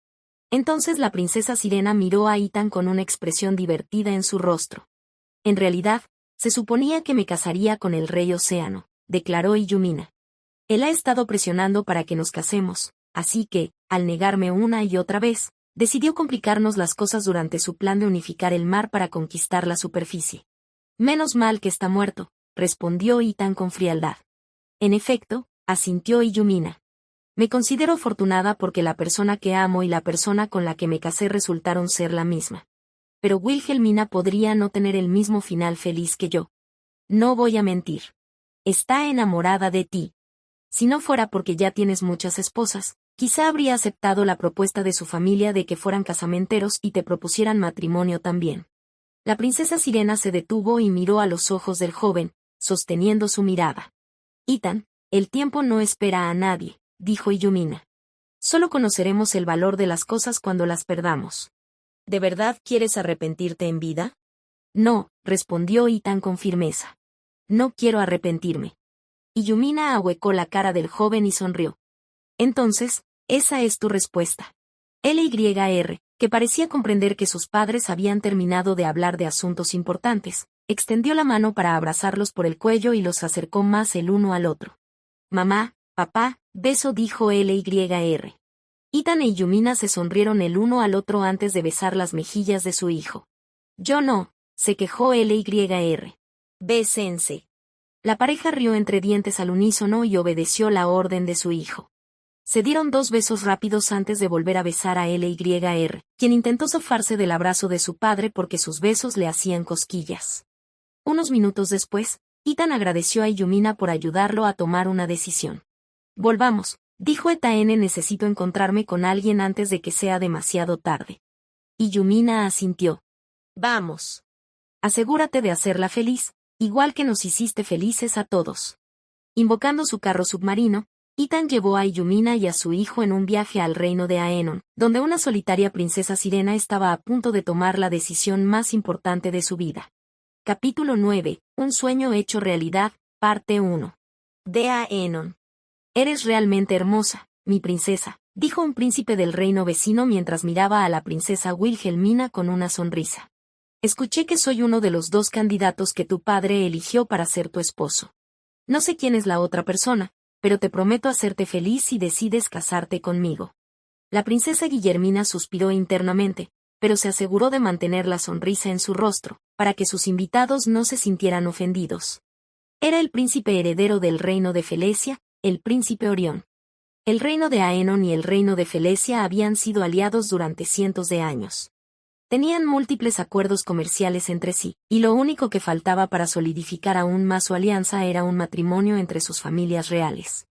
Entonces la princesa Sirena miró a Ethan con una expresión divertida en su rostro. «En realidad, se suponía que me casaría con el rey Océano», declaró Yumina. «Él ha estado presionando para que nos casemos, así que, al negarme una y otra vez, decidió complicarnos las cosas durante su plan de unificar el mar para conquistar la superficie». «Menos mal que está muerto», respondió Ethan con frialdad. «En efecto», asintió Yumina. «Me considero afortunada porque la persona que amo y la persona con la que me casé resultaron ser la misma. Pero Wilhelmina podría no tener el mismo final feliz que yo. No voy a mentir. Está enamorada de ti. Si no fuera porque ya tienes muchas esposas, quizá habría aceptado la propuesta de su familia de que fueran casamenteros y te propusieran matrimonio también». La princesa Sirena se detuvo y miró a los ojos del joven, sosteniendo su mirada. «Ethan, el tiempo no espera a nadie», dijo Yumina. «Solo conoceremos el valor de las cosas cuando las perdamos». «¿De verdad quieres arrepentirte en vida?». «No», respondió Ethan con firmeza. «No quiero arrepentirme». Yumina ahuecó la cara del joven y sonrió. «Entonces, esa es tu respuesta». LYR, que parecía comprender que sus padres habían terminado de hablar de asuntos importantes, extendió la mano para abrazarlos por el cuello y los acercó más el uno al otro. «Mamá, papá, beso», dijo LYR. Ethan y Yumina se sonrieron el uno al otro antes de besar las mejillas de su hijo. «Yo no», se quejó LYR. «Bésense». La pareja rió entre dientes al unísono y obedeció la orden de su hijo. Se dieron 2 besos rápidos antes de volver a besar a LYR, quien intentó zafarse del abrazo de su padre porque sus besos le hacían cosquillas. Unos minutos después, Ethan agradeció a Yumina por ayudarlo a tomar una decisión. «Volvamos», dijo Ethan, «necesito encontrarme con alguien antes de que sea demasiado tarde». Yumina asintió. «Vamos. Asegúrate de hacerla feliz, igual que nos hiciste felices a todos». Invocando su carro submarino, Ethan llevó a Yumina y a su hijo en un viaje al reino de Aenon, donde una solitaria princesa sirena estaba a punto de tomar la decisión más importante de su vida. Capítulo 9. Un sueño hecho realidad, parte 1. De Aenon. «Eres realmente hermosa, mi princesa», dijo un príncipe del reino vecino mientras miraba a la princesa Wilhelmina con una sonrisa. «Escuché que soy uno de los 2 candidatos que tu padre eligió para ser tu esposo. No sé quién es la otra persona, pero te prometo hacerte feliz si decides casarte conmigo». La princesa Guillermina suspiró internamente, pero se aseguró de mantener la sonrisa en su rostro, para que sus invitados no se sintieran ofendidos. Era el príncipe heredero del reino de Felesia, el príncipe Orión. El reino de Aenon y el reino de Felesia habían sido aliados durante cientos de años. Tenían múltiples acuerdos comerciales entre sí, y lo único que faltaba para solidificar aún más su alianza era un matrimonio entre sus familias reales.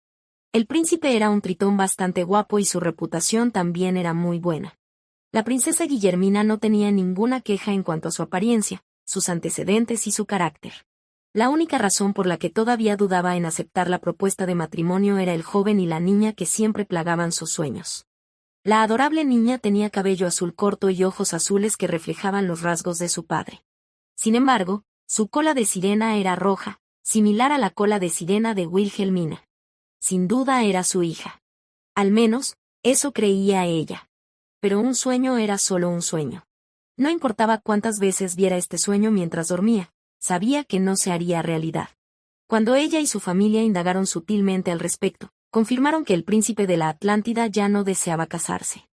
El príncipe era un tritón bastante guapo y su reputación también era muy buena. La princesa Guillermina no tenía ninguna queja en cuanto a su apariencia, sus antecedentes y su carácter. La única razón por la que todavía dudaba en aceptar la propuesta de matrimonio era el joven y la niña que siempre plagaban sus sueños. La adorable niña tenía cabello azul corto y ojos azules que reflejaban los rasgos de su padre. Sin embargo, su cola de sirena era roja, similar a la cola de sirena de Wilhelmina. Sin duda era su hija. Al menos, eso creía ella. Pero un sueño era solo un sueño. No importaba cuántas veces viera este sueño mientras dormía, sabía que no se haría realidad. Cuando ella y su familia indagaron sutilmente al respecto, confirmaron que el príncipe de la Atlántida ya no deseaba casarse.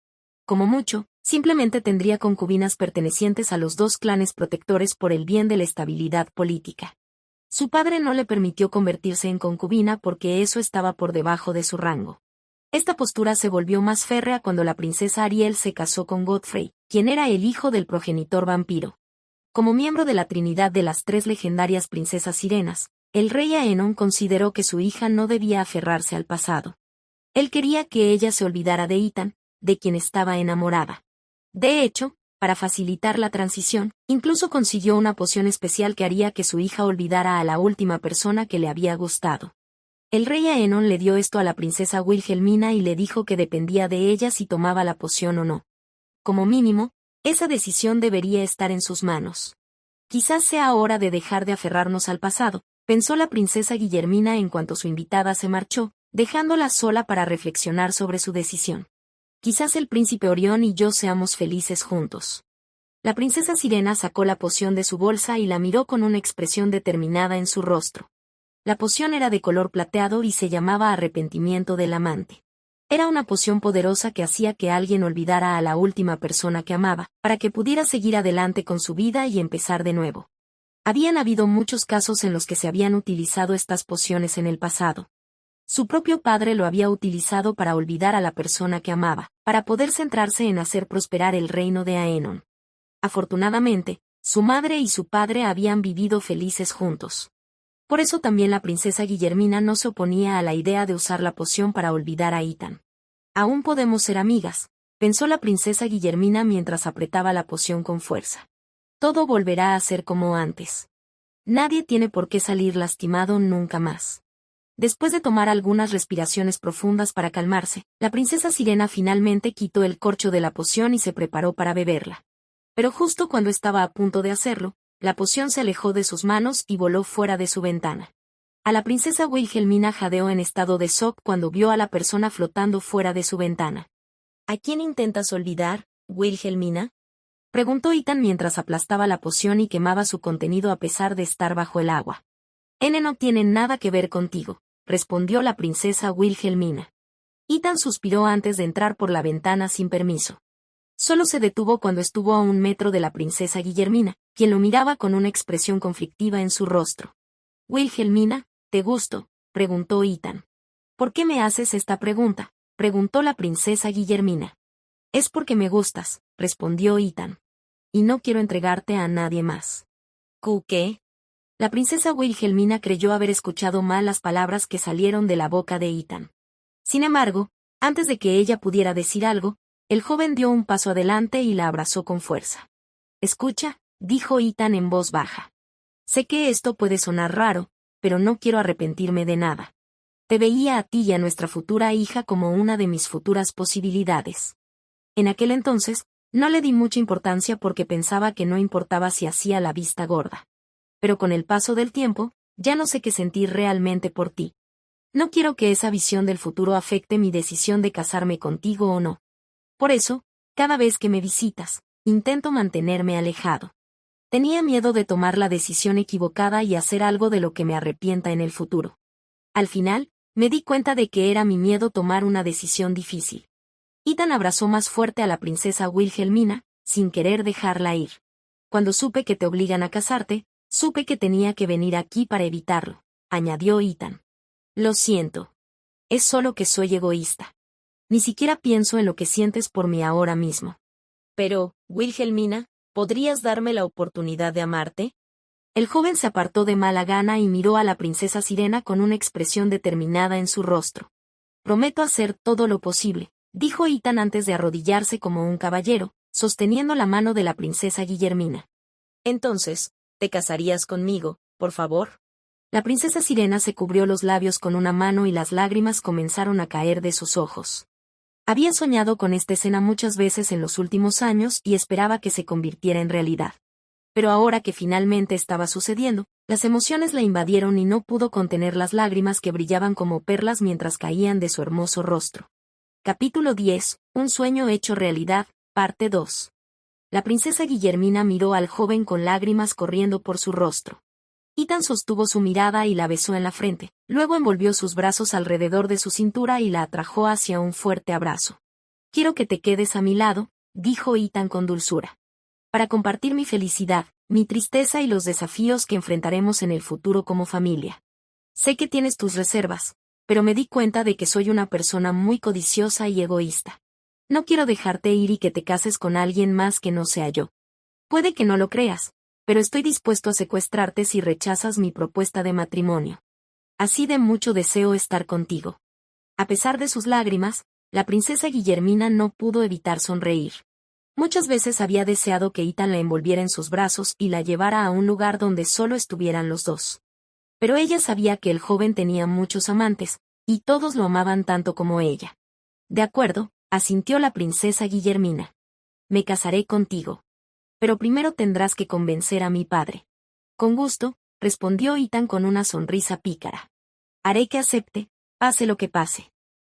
Como mucho, simplemente tendría concubinas pertenecientes a los dos clanes protectores por el bien de la estabilidad política. Su padre no le permitió convertirse en concubina porque eso estaba por debajo de su rango. Esta postura se volvió más férrea cuando la princesa Ariel se casó con Godfrey, quien era el hijo del progenitor vampiro. Como miembro de la Trinidad de las tres legendarias princesas sirenas, el rey Aenon consideró que su hija no debía aferrarse al pasado. Él quería que ella se olvidara de Ethan, de quien estaba enamorada. De hecho, para facilitar la transición, incluso consiguió una poción especial que haría que su hija olvidara a la última persona que le había gustado. El rey Aenon le dio esto a la princesa Wilhelmina y le dijo que dependía de ella si tomaba la poción o no. Como mínimo, esa decisión debería estar en sus manos. Quizás sea hora de dejar de aferrarnos al pasado, pensó la princesa Guillermina en cuanto su invitada se marchó, dejándola sola para reflexionar sobre su decisión. Quizás el príncipe Orión y yo seamos felices juntos. La princesa Sirena sacó la poción de su bolsa y la miró con una expresión determinada en su rostro. La poción era de color plateado y se llamaba Arrepentimiento del Amante. Era una poción poderosa que hacía que alguien olvidara a la última persona que amaba, para que pudiera seguir adelante con su vida y empezar de nuevo. Habían habido muchos casos en los que se habían utilizado estas pociones en el pasado. Su propio padre lo había utilizado para olvidar a la persona que amaba, para poder centrarse en hacer prosperar el reino de Aenon. Afortunadamente, su madre y su padre habían vivido felices juntos. Por eso también la princesa Guillermina no se oponía a la idea de usar la poción para olvidar a Ethan. Aún podemos ser amigas, pensó la princesa Guillermina mientras apretaba la poción con fuerza. Todo volverá a ser como antes. Nadie tiene por qué salir lastimado nunca más. Después de tomar algunas respiraciones profundas para calmarse, la princesa Sirena finalmente quitó el corcho de la poción y se preparó para beberla. Pero justo cuando estaba a punto de hacerlo, la poción se alejó de sus manos y voló fuera de su ventana. A la princesa Wilhelmina jadeó en estado de shock cuando vio a la persona flotando fuera de su ventana. ¿A quién intentas olvidar, Wilhelmina?, preguntó Ethan mientras aplastaba la poción y quemaba su contenido a pesar de estar bajo el agua. N no tiene nada que ver contigo, respondió la princesa Wilhelmina. Ethan suspiró antes de entrar por la ventana sin permiso. Solo se detuvo cuando estuvo a 1 metro de la princesa Guillermina, quien lo miraba con una expresión conflictiva en su rostro. Wilhelmina, ¿te gusto?, preguntó Ethan. ¿Por qué me haces esta pregunta?, preguntó la princesa Guillermina. Es porque me gustas, respondió Ethan. Y no quiero entregarte a nadie más. ¿Qué? La princesa Wilhelmina creyó haber escuchado mal las palabras que salieron de la boca de Ethan. Sin embargo, antes de que ella pudiera decir algo, el joven dio un paso adelante y la abrazó con fuerza. Escucha, dijo Ethan en voz baja. Sé que esto puede sonar raro, pero no quiero arrepentirme de nada. Te veía a ti y a nuestra futura hija como una de mis futuras posibilidades. En aquel entonces, no le di mucha importancia porque pensaba que no importaba si hacía la vista gorda. Pero con el paso del tiempo, ya no sé qué sentir realmente por ti. No quiero que esa visión del futuro afecte mi decisión de casarme contigo o no. Por eso, cada vez que me visitas, intento mantenerme alejado. Tenía miedo de tomar la decisión equivocada y hacer algo de lo que me arrepienta en el futuro. Al final, me di cuenta de que era mi miedo tomar una decisión difícil. Ethan abrazó más fuerte a la princesa Wilhelmina, sin querer dejarla ir. Cuando supe que te obligan a casarte, supe que tenía que venir aquí para evitarlo, añadió Ethan. Lo siento. Es solo que soy egoísta. Ni siquiera pienso en lo que sientes por mí ahora mismo. Pero, Wilhelmina, ¿podrías darme la oportunidad de amarte? El joven se apartó de mala gana y miró a la princesa Sirena con una expresión determinada en su rostro. Prometo hacer todo lo posible, dijo Ethan antes de arrodillarse como un caballero, sosteniendo la mano de la princesa Guillermina. Entonces, ¿te casarías conmigo, por favor? La princesa Sirena se cubrió los labios con una mano y las lágrimas comenzaron a caer de sus ojos. Había soñado con esta escena muchas veces en los últimos años y esperaba que se convirtiera en realidad. Pero ahora que finalmente estaba sucediendo, las emociones la invadieron y no pudo contener las lágrimas que brillaban como perlas mientras caían de su hermoso rostro. Capítulo 10. Un sueño hecho realidad, parte 2. La princesa Guillermina miró al joven con lágrimas corriendo por su rostro. Ethan sostuvo su mirada y la besó en la frente, luego envolvió sus brazos alrededor de su cintura y la atrajo hacia un fuerte abrazo. Quiero que te quedes a mi lado, dijo Ethan con dulzura. Para compartir mi felicidad, mi tristeza y los desafíos que enfrentaremos en el futuro como familia. Sé que tienes tus reservas, pero me di cuenta de que soy una persona muy codiciosa y egoísta. No quiero dejarte ir y que te cases con alguien más que no sea yo. Puede que no lo creas, pero estoy dispuesto a secuestrarte si rechazas mi propuesta de matrimonio. Así de mucho deseo estar contigo. A pesar de sus lágrimas, la princesa Guillermina no pudo evitar sonreír. Muchas veces había deseado que Ethan la envolviera en sus brazos y la llevara a un lugar donde solo estuvieran los dos. Pero ella sabía que el joven tenía muchos amantes, y todos lo amaban tanto como ella. De acuerdo, asintió la princesa Guillermina. Me casaré contigo. Pero primero tendrás que convencer a mi padre. Con gusto, respondió Ethan con una sonrisa pícara. Haré que acepte, pase lo que pase.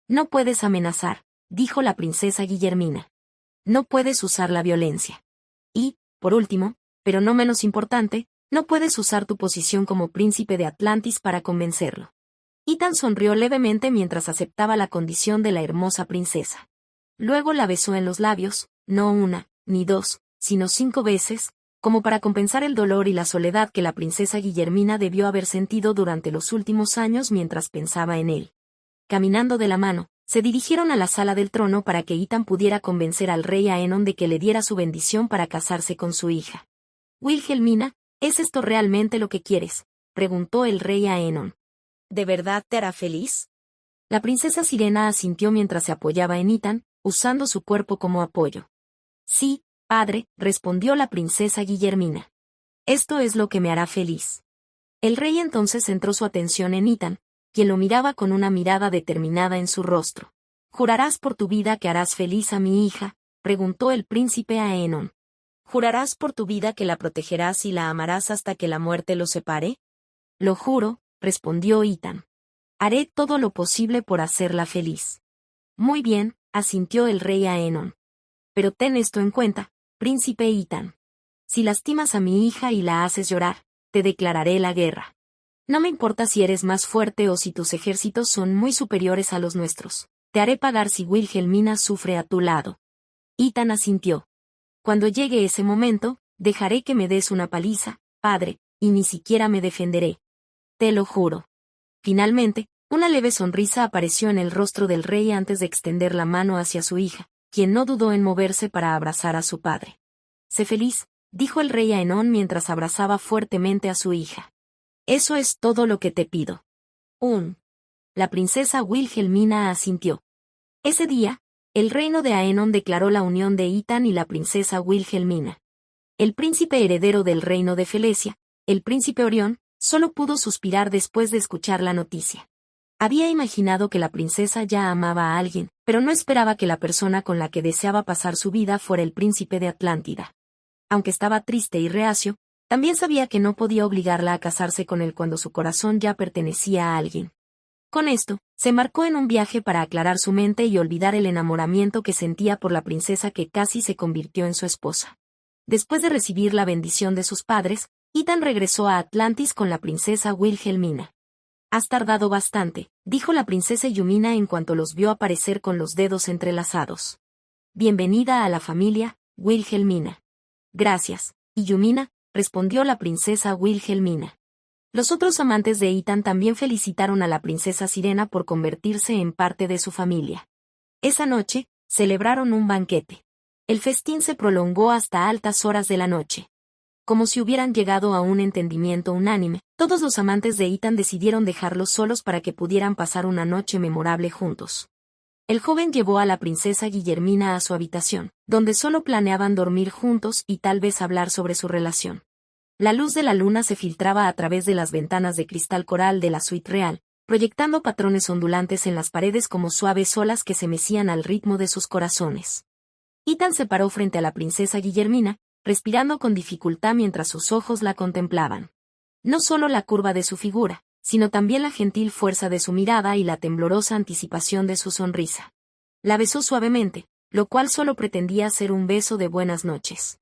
No puedes amenazar, dijo la princesa Guillermina. No puedes usar la violencia. Y, por último, pero no menos importante, no puedes usar tu posición como príncipe de Atlantis para convencerlo. Ethan sonrió levemente mientras aceptaba la condición de la hermosa princesa. Luego la besó en los labios, no una, ni dos, sino 5 veces, como para compensar el dolor y la soledad que la princesa Guillermina debió haber sentido durante los últimos años mientras pensaba en él. Caminando de la mano, se dirigieron a la sala del trono para que Ethan pudiera convencer al rey Aenon de que le diera su bendición para casarse con su hija. Wilhelmina, ¿es esto realmente lo que quieres?, preguntó el rey Aenon. ¿De verdad te hará feliz? La princesa Sirena asintió mientras se apoyaba en Ethan, usando su cuerpo como apoyo. Sí, padre, respondió la princesa Guillermina. Esto es lo que me hará feliz. El rey entonces centró su atención en Ethan, quien lo miraba con una mirada determinada en su rostro. ¿Jurarás por tu vida que harás feliz a mi hija?, preguntó el príncipe Aenon. ¿Jurarás por tu vida que la protegerás y la amarás hasta que la muerte los separe? Lo juro, respondió Ethan. Haré todo lo posible por hacerla feliz. Muy bien, asintió el rey Aenon. Pero ten esto en cuenta, príncipe Ethan. Si lastimas a mi hija y la haces llorar, te declararé la guerra. No me importa si eres más fuerte o si tus ejércitos son muy superiores a los nuestros. Te haré pagar si Wilhelmina sufre a tu lado. Ethan asintió. Cuando llegue ese momento, dejaré que me des una paliza, padre, y ni siquiera me defenderé. Te lo juro. Finalmente, una leve sonrisa apareció en el rostro del rey antes de extender la mano hacia su hija, quien no dudó en moverse para abrazar a su padre. Sé feliz, dijo el rey Aenon mientras abrazaba fuertemente a su hija. Eso es todo lo que te pido. La princesa Wilhelmina asintió. Ese día, el reino de Aenon declaró la unión de Ethan y la princesa Wilhelmina. El príncipe heredero del reino de Felesia, el príncipe Orión, solo pudo suspirar después de escuchar la noticia. Había imaginado que la princesa ya amaba a alguien, pero no esperaba que la persona con la que deseaba pasar su vida fuera el príncipe de Atlántida. Aunque estaba triste y reacio, también sabía que no podía obligarla a casarse con él cuando su corazón ya pertenecía a alguien. Con esto, se embarcó en un viaje para aclarar su mente y olvidar el enamoramiento que sentía por la princesa que casi se convirtió en su esposa. Después de recibir la bendición de sus padres, Ethan regresó a Atlantis con la princesa Wilhelmina. Has tardado bastante, dijo la princesa Yumina en cuanto los vio aparecer con los dedos entrelazados. Bienvenida a la familia, Wilhelmina. Gracias, y Yumina, respondió la princesa Wilhelmina. Los otros amantes de Ethan también felicitaron a la princesa Sirena por convertirse en parte de su familia. Esa noche, celebraron un banquete. El festín se prolongó hasta altas horas de la noche. Como si hubieran llegado a un entendimiento unánime, todos los amantes de Ethan decidieron dejarlos solos para que pudieran pasar una noche memorable juntos. El joven llevó a la princesa Guillermina a su habitación, donde solo planeaban dormir juntos y tal vez hablar sobre su relación. La luz de la luna se filtraba a través de las ventanas de cristal coral de la suite real, proyectando patrones ondulantes en las paredes como suaves olas que se mecían al ritmo de sus corazones. Ethan se paró frente a la princesa Guillermina, respirando con dificultad mientras sus ojos la contemplaban. No solo la curva de su figura, sino también la gentil fuerza de su mirada y la temblorosa anticipación de su sonrisa. La besó suavemente, lo cual solo pretendía ser un beso de buenas noches.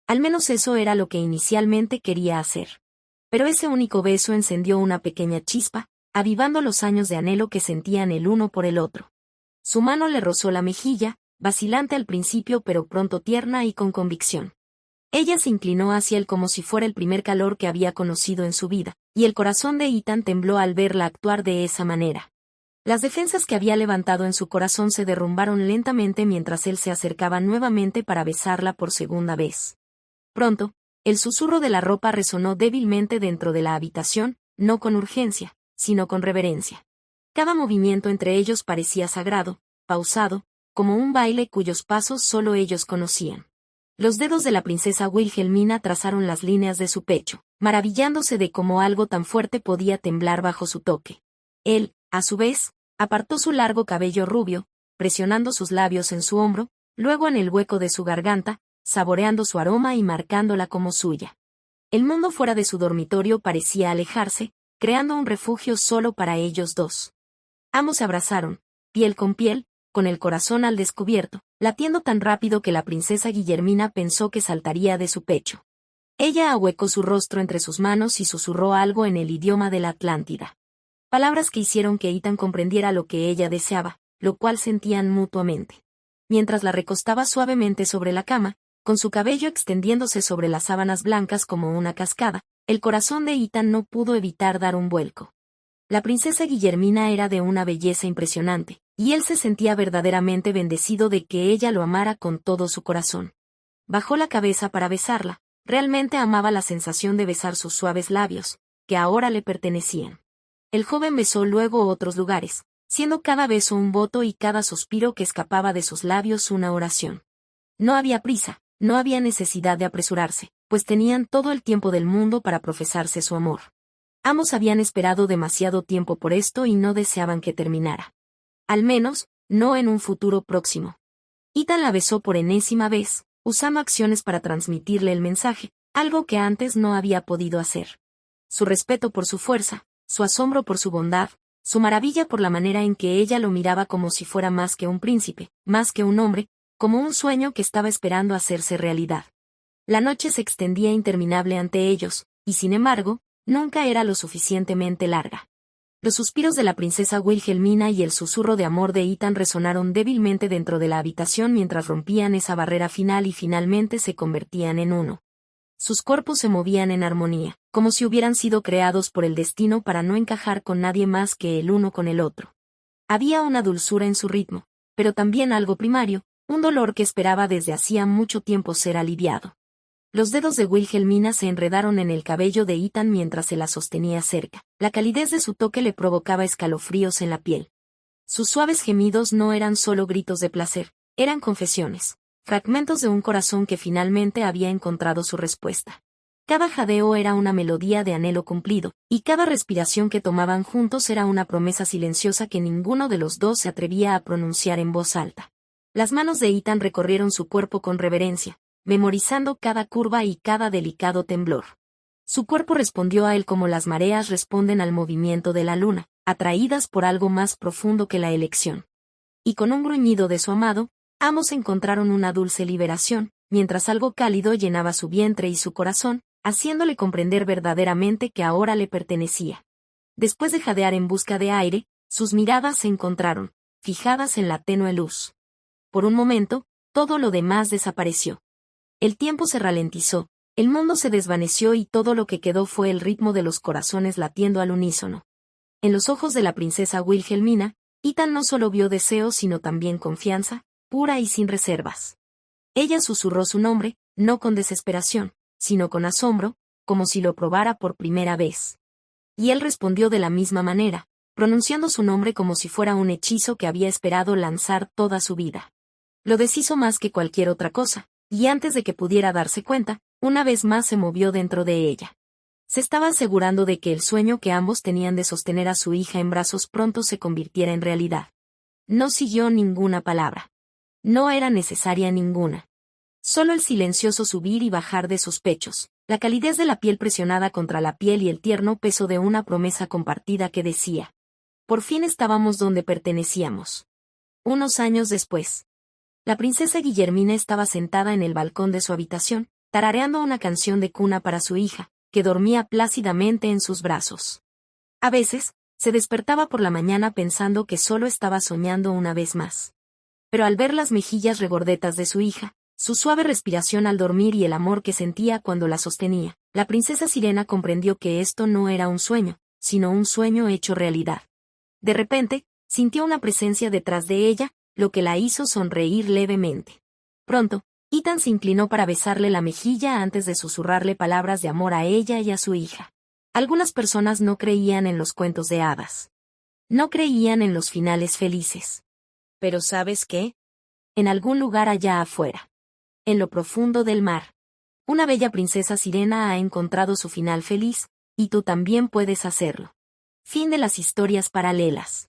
Al menos eso era lo que inicialmente quería hacer. Pero ese único beso encendió una pequeña chispa, avivando los años de anhelo que sentían el uno por el otro. Su mano le rozó la mejilla, vacilante al principio pero pronto tierna y con convicción. Ella se inclinó hacia él como si fuera el primer calor que había conocido en su vida, y el corazón de Ethan tembló al verla actuar de esa manera. Las defensas que había levantado en su corazón se derrumbaron lentamente mientras él se acercaba nuevamente para besarla por segunda vez. Pronto, el susurro de la ropa resonó débilmente dentro de la habitación, no con urgencia, sino con reverencia. Cada movimiento entre ellos parecía sagrado, pausado, como un baile cuyos pasos solo ellos conocían. Los dedos de la princesa Wilhelmina trazaron las líneas de su pecho, maravillándose de cómo algo tan fuerte podía temblar bajo su toque. Él, a su vez, apartó su largo cabello rubio, presionando sus labios en su hombro, luego en el hueco de su garganta, saboreando su aroma y marcándola como suya. El mundo fuera de su dormitorio parecía alejarse, creando un refugio solo para ellos dos. Ambos se abrazaron, piel con piel, con el corazón al descubierto, latiendo tan rápido que la princesa Guillermina pensó que saltaría de su pecho. Ella ahuecó su rostro entre sus manos y susurró algo en el idioma de la Atlántida. Palabras que hicieron que Ethan comprendiera lo que ella deseaba, lo cual sentían mutuamente. Mientras la recostaba suavemente sobre la cama, con su cabello extendiéndose sobre las sábanas blancas como una cascada, el corazón de Ethan no pudo evitar dar un vuelco. La princesa Guillermina era de una belleza impresionante, y él se sentía verdaderamente bendecido de que ella lo amara con todo su corazón. Bajó la cabeza para besarla, realmente amaba la sensación de besar sus suaves labios, que ahora le pertenecían. El joven besó luego otros lugares, siendo cada beso un voto y cada suspiro que escapaba de sus labios una oración. No había prisa, no había necesidad de apresurarse, pues tenían todo el tiempo del mundo para profesarse su amor. Ambos habían esperado demasiado tiempo por esto y no deseaban que terminara. Al menos, no en un futuro próximo. Ethan la besó por enésima vez, usando acciones para transmitirle el mensaje, algo que antes no había podido hacer. Su respeto por su fuerza, su asombro por su bondad, su maravilla por la manera en que ella lo miraba como si fuera más que un príncipe, más que un hombre, como un sueño que estaba esperando hacerse realidad. La noche se extendía interminable ante ellos, y sin embargo, nunca era lo suficientemente larga. Los suspiros de la princesa Wilhelmina y el susurro de amor de Ethan resonaron débilmente dentro de la habitación mientras rompían esa barrera final y finalmente se convertían en uno. Sus cuerpos se movían en armonía, como si hubieran sido creados por el destino para no encajar con nadie más que el uno con el otro. Había una dulzura en su ritmo, pero también algo primario, un dolor que esperaba desde hacía mucho tiempo ser aliviado. Los dedos de Wilhelmina se enredaron en el cabello de Ethan mientras se la sostenía cerca. La calidez de su toque le provocaba escalofríos en la piel. Sus suaves gemidos no eran solo gritos de placer, eran confesiones, fragmentos de un corazón que finalmente había encontrado su respuesta. Cada jadeo era una melodía de anhelo cumplido, y cada respiración que tomaban juntos era una promesa silenciosa que ninguno de los dos se atrevía a pronunciar en voz alta. Las manos de Ethan recorrieron su cuerpo con reverencia, memorizando cada curva y cada delicado temblor. Su cuerpo respondió a él como las mareas responden al movimiento de la luna, atraídas por algo más profundo que la elección. Y con un gruñido de su amado, ambos encontraron una dulce liberación, mientras algo cálido llenaba su vientre y su corazón, haciéndole comprender verdaderamente que ahora le pertenecía. Después de jadear en busca de aire, sus miradas se encontraron, fijadas en la tenue luz. Por un momento, todo lo demás desapareció. El tiempo se ralentizó, el mundo se desvaneció y todo lo que quedó fue el ritmo de los corazones latiendo al unísono. En los ojos de la princesa Wilhelmina, Ethan no solo vio deseo sino también confianza, pura y sin reservas. Ella susurró su nombre, no con desesperación, sino con asombro, como si lo probara por primera vez. Y él respondió de la misma manera, pronunciando su nombre como si fuera un hechizo que había esperado lanzar toda su vida. Lo deshizo más que cualquier otra cosa, y antes de que pudiera darse cuenta, una vez más se movió dentro de ella. Se estaba asegurando de que el sueño que ambos tenían de sostener a su hija en brazos pronto se convirtiera en realidad. No siguió ninguna palabra. No era necesaria ninguna. Solo el silencioso subir y bajar de sus pechos, la calidez de la piel presionada contra la piel y el tierno peso de una promesa compartida que decía: por fin estábamos donde pertenecíamos. Unos años después, la princesa Guillermina estaba sentada en el balcón de su habitación, tarareando una canción de cuna para su hija, que dormía plácidamente en sus brazos. A veces, se despertaba por la mañana pensando que solo estaba soñando una vez más. Pero al ver las mejillas regordetas de su hija, su suave respiración al dormir y el amor que sentía cuando la sostenía, la princesa Sirena comprendió que esto no era un sueño, sino un sueño hecho realidad. De repente, sintió una presencia detrás de ella, lo que la hizo sonreír levemente. Pronto, Ethan se inclinó para besarle la mejilla antes de susurrarle palabras de amor a ella y a su hija. Algunas personas no creían en los cuentos de hadas. No creían en los finales felices. Pero ¿sabes qué? En algún lugar allá afuera, en lo profundo del mar, una bella princesa sirena ha encontrado su final feliz, y tú también puedes hacerlo. Fin de las historias paralelas.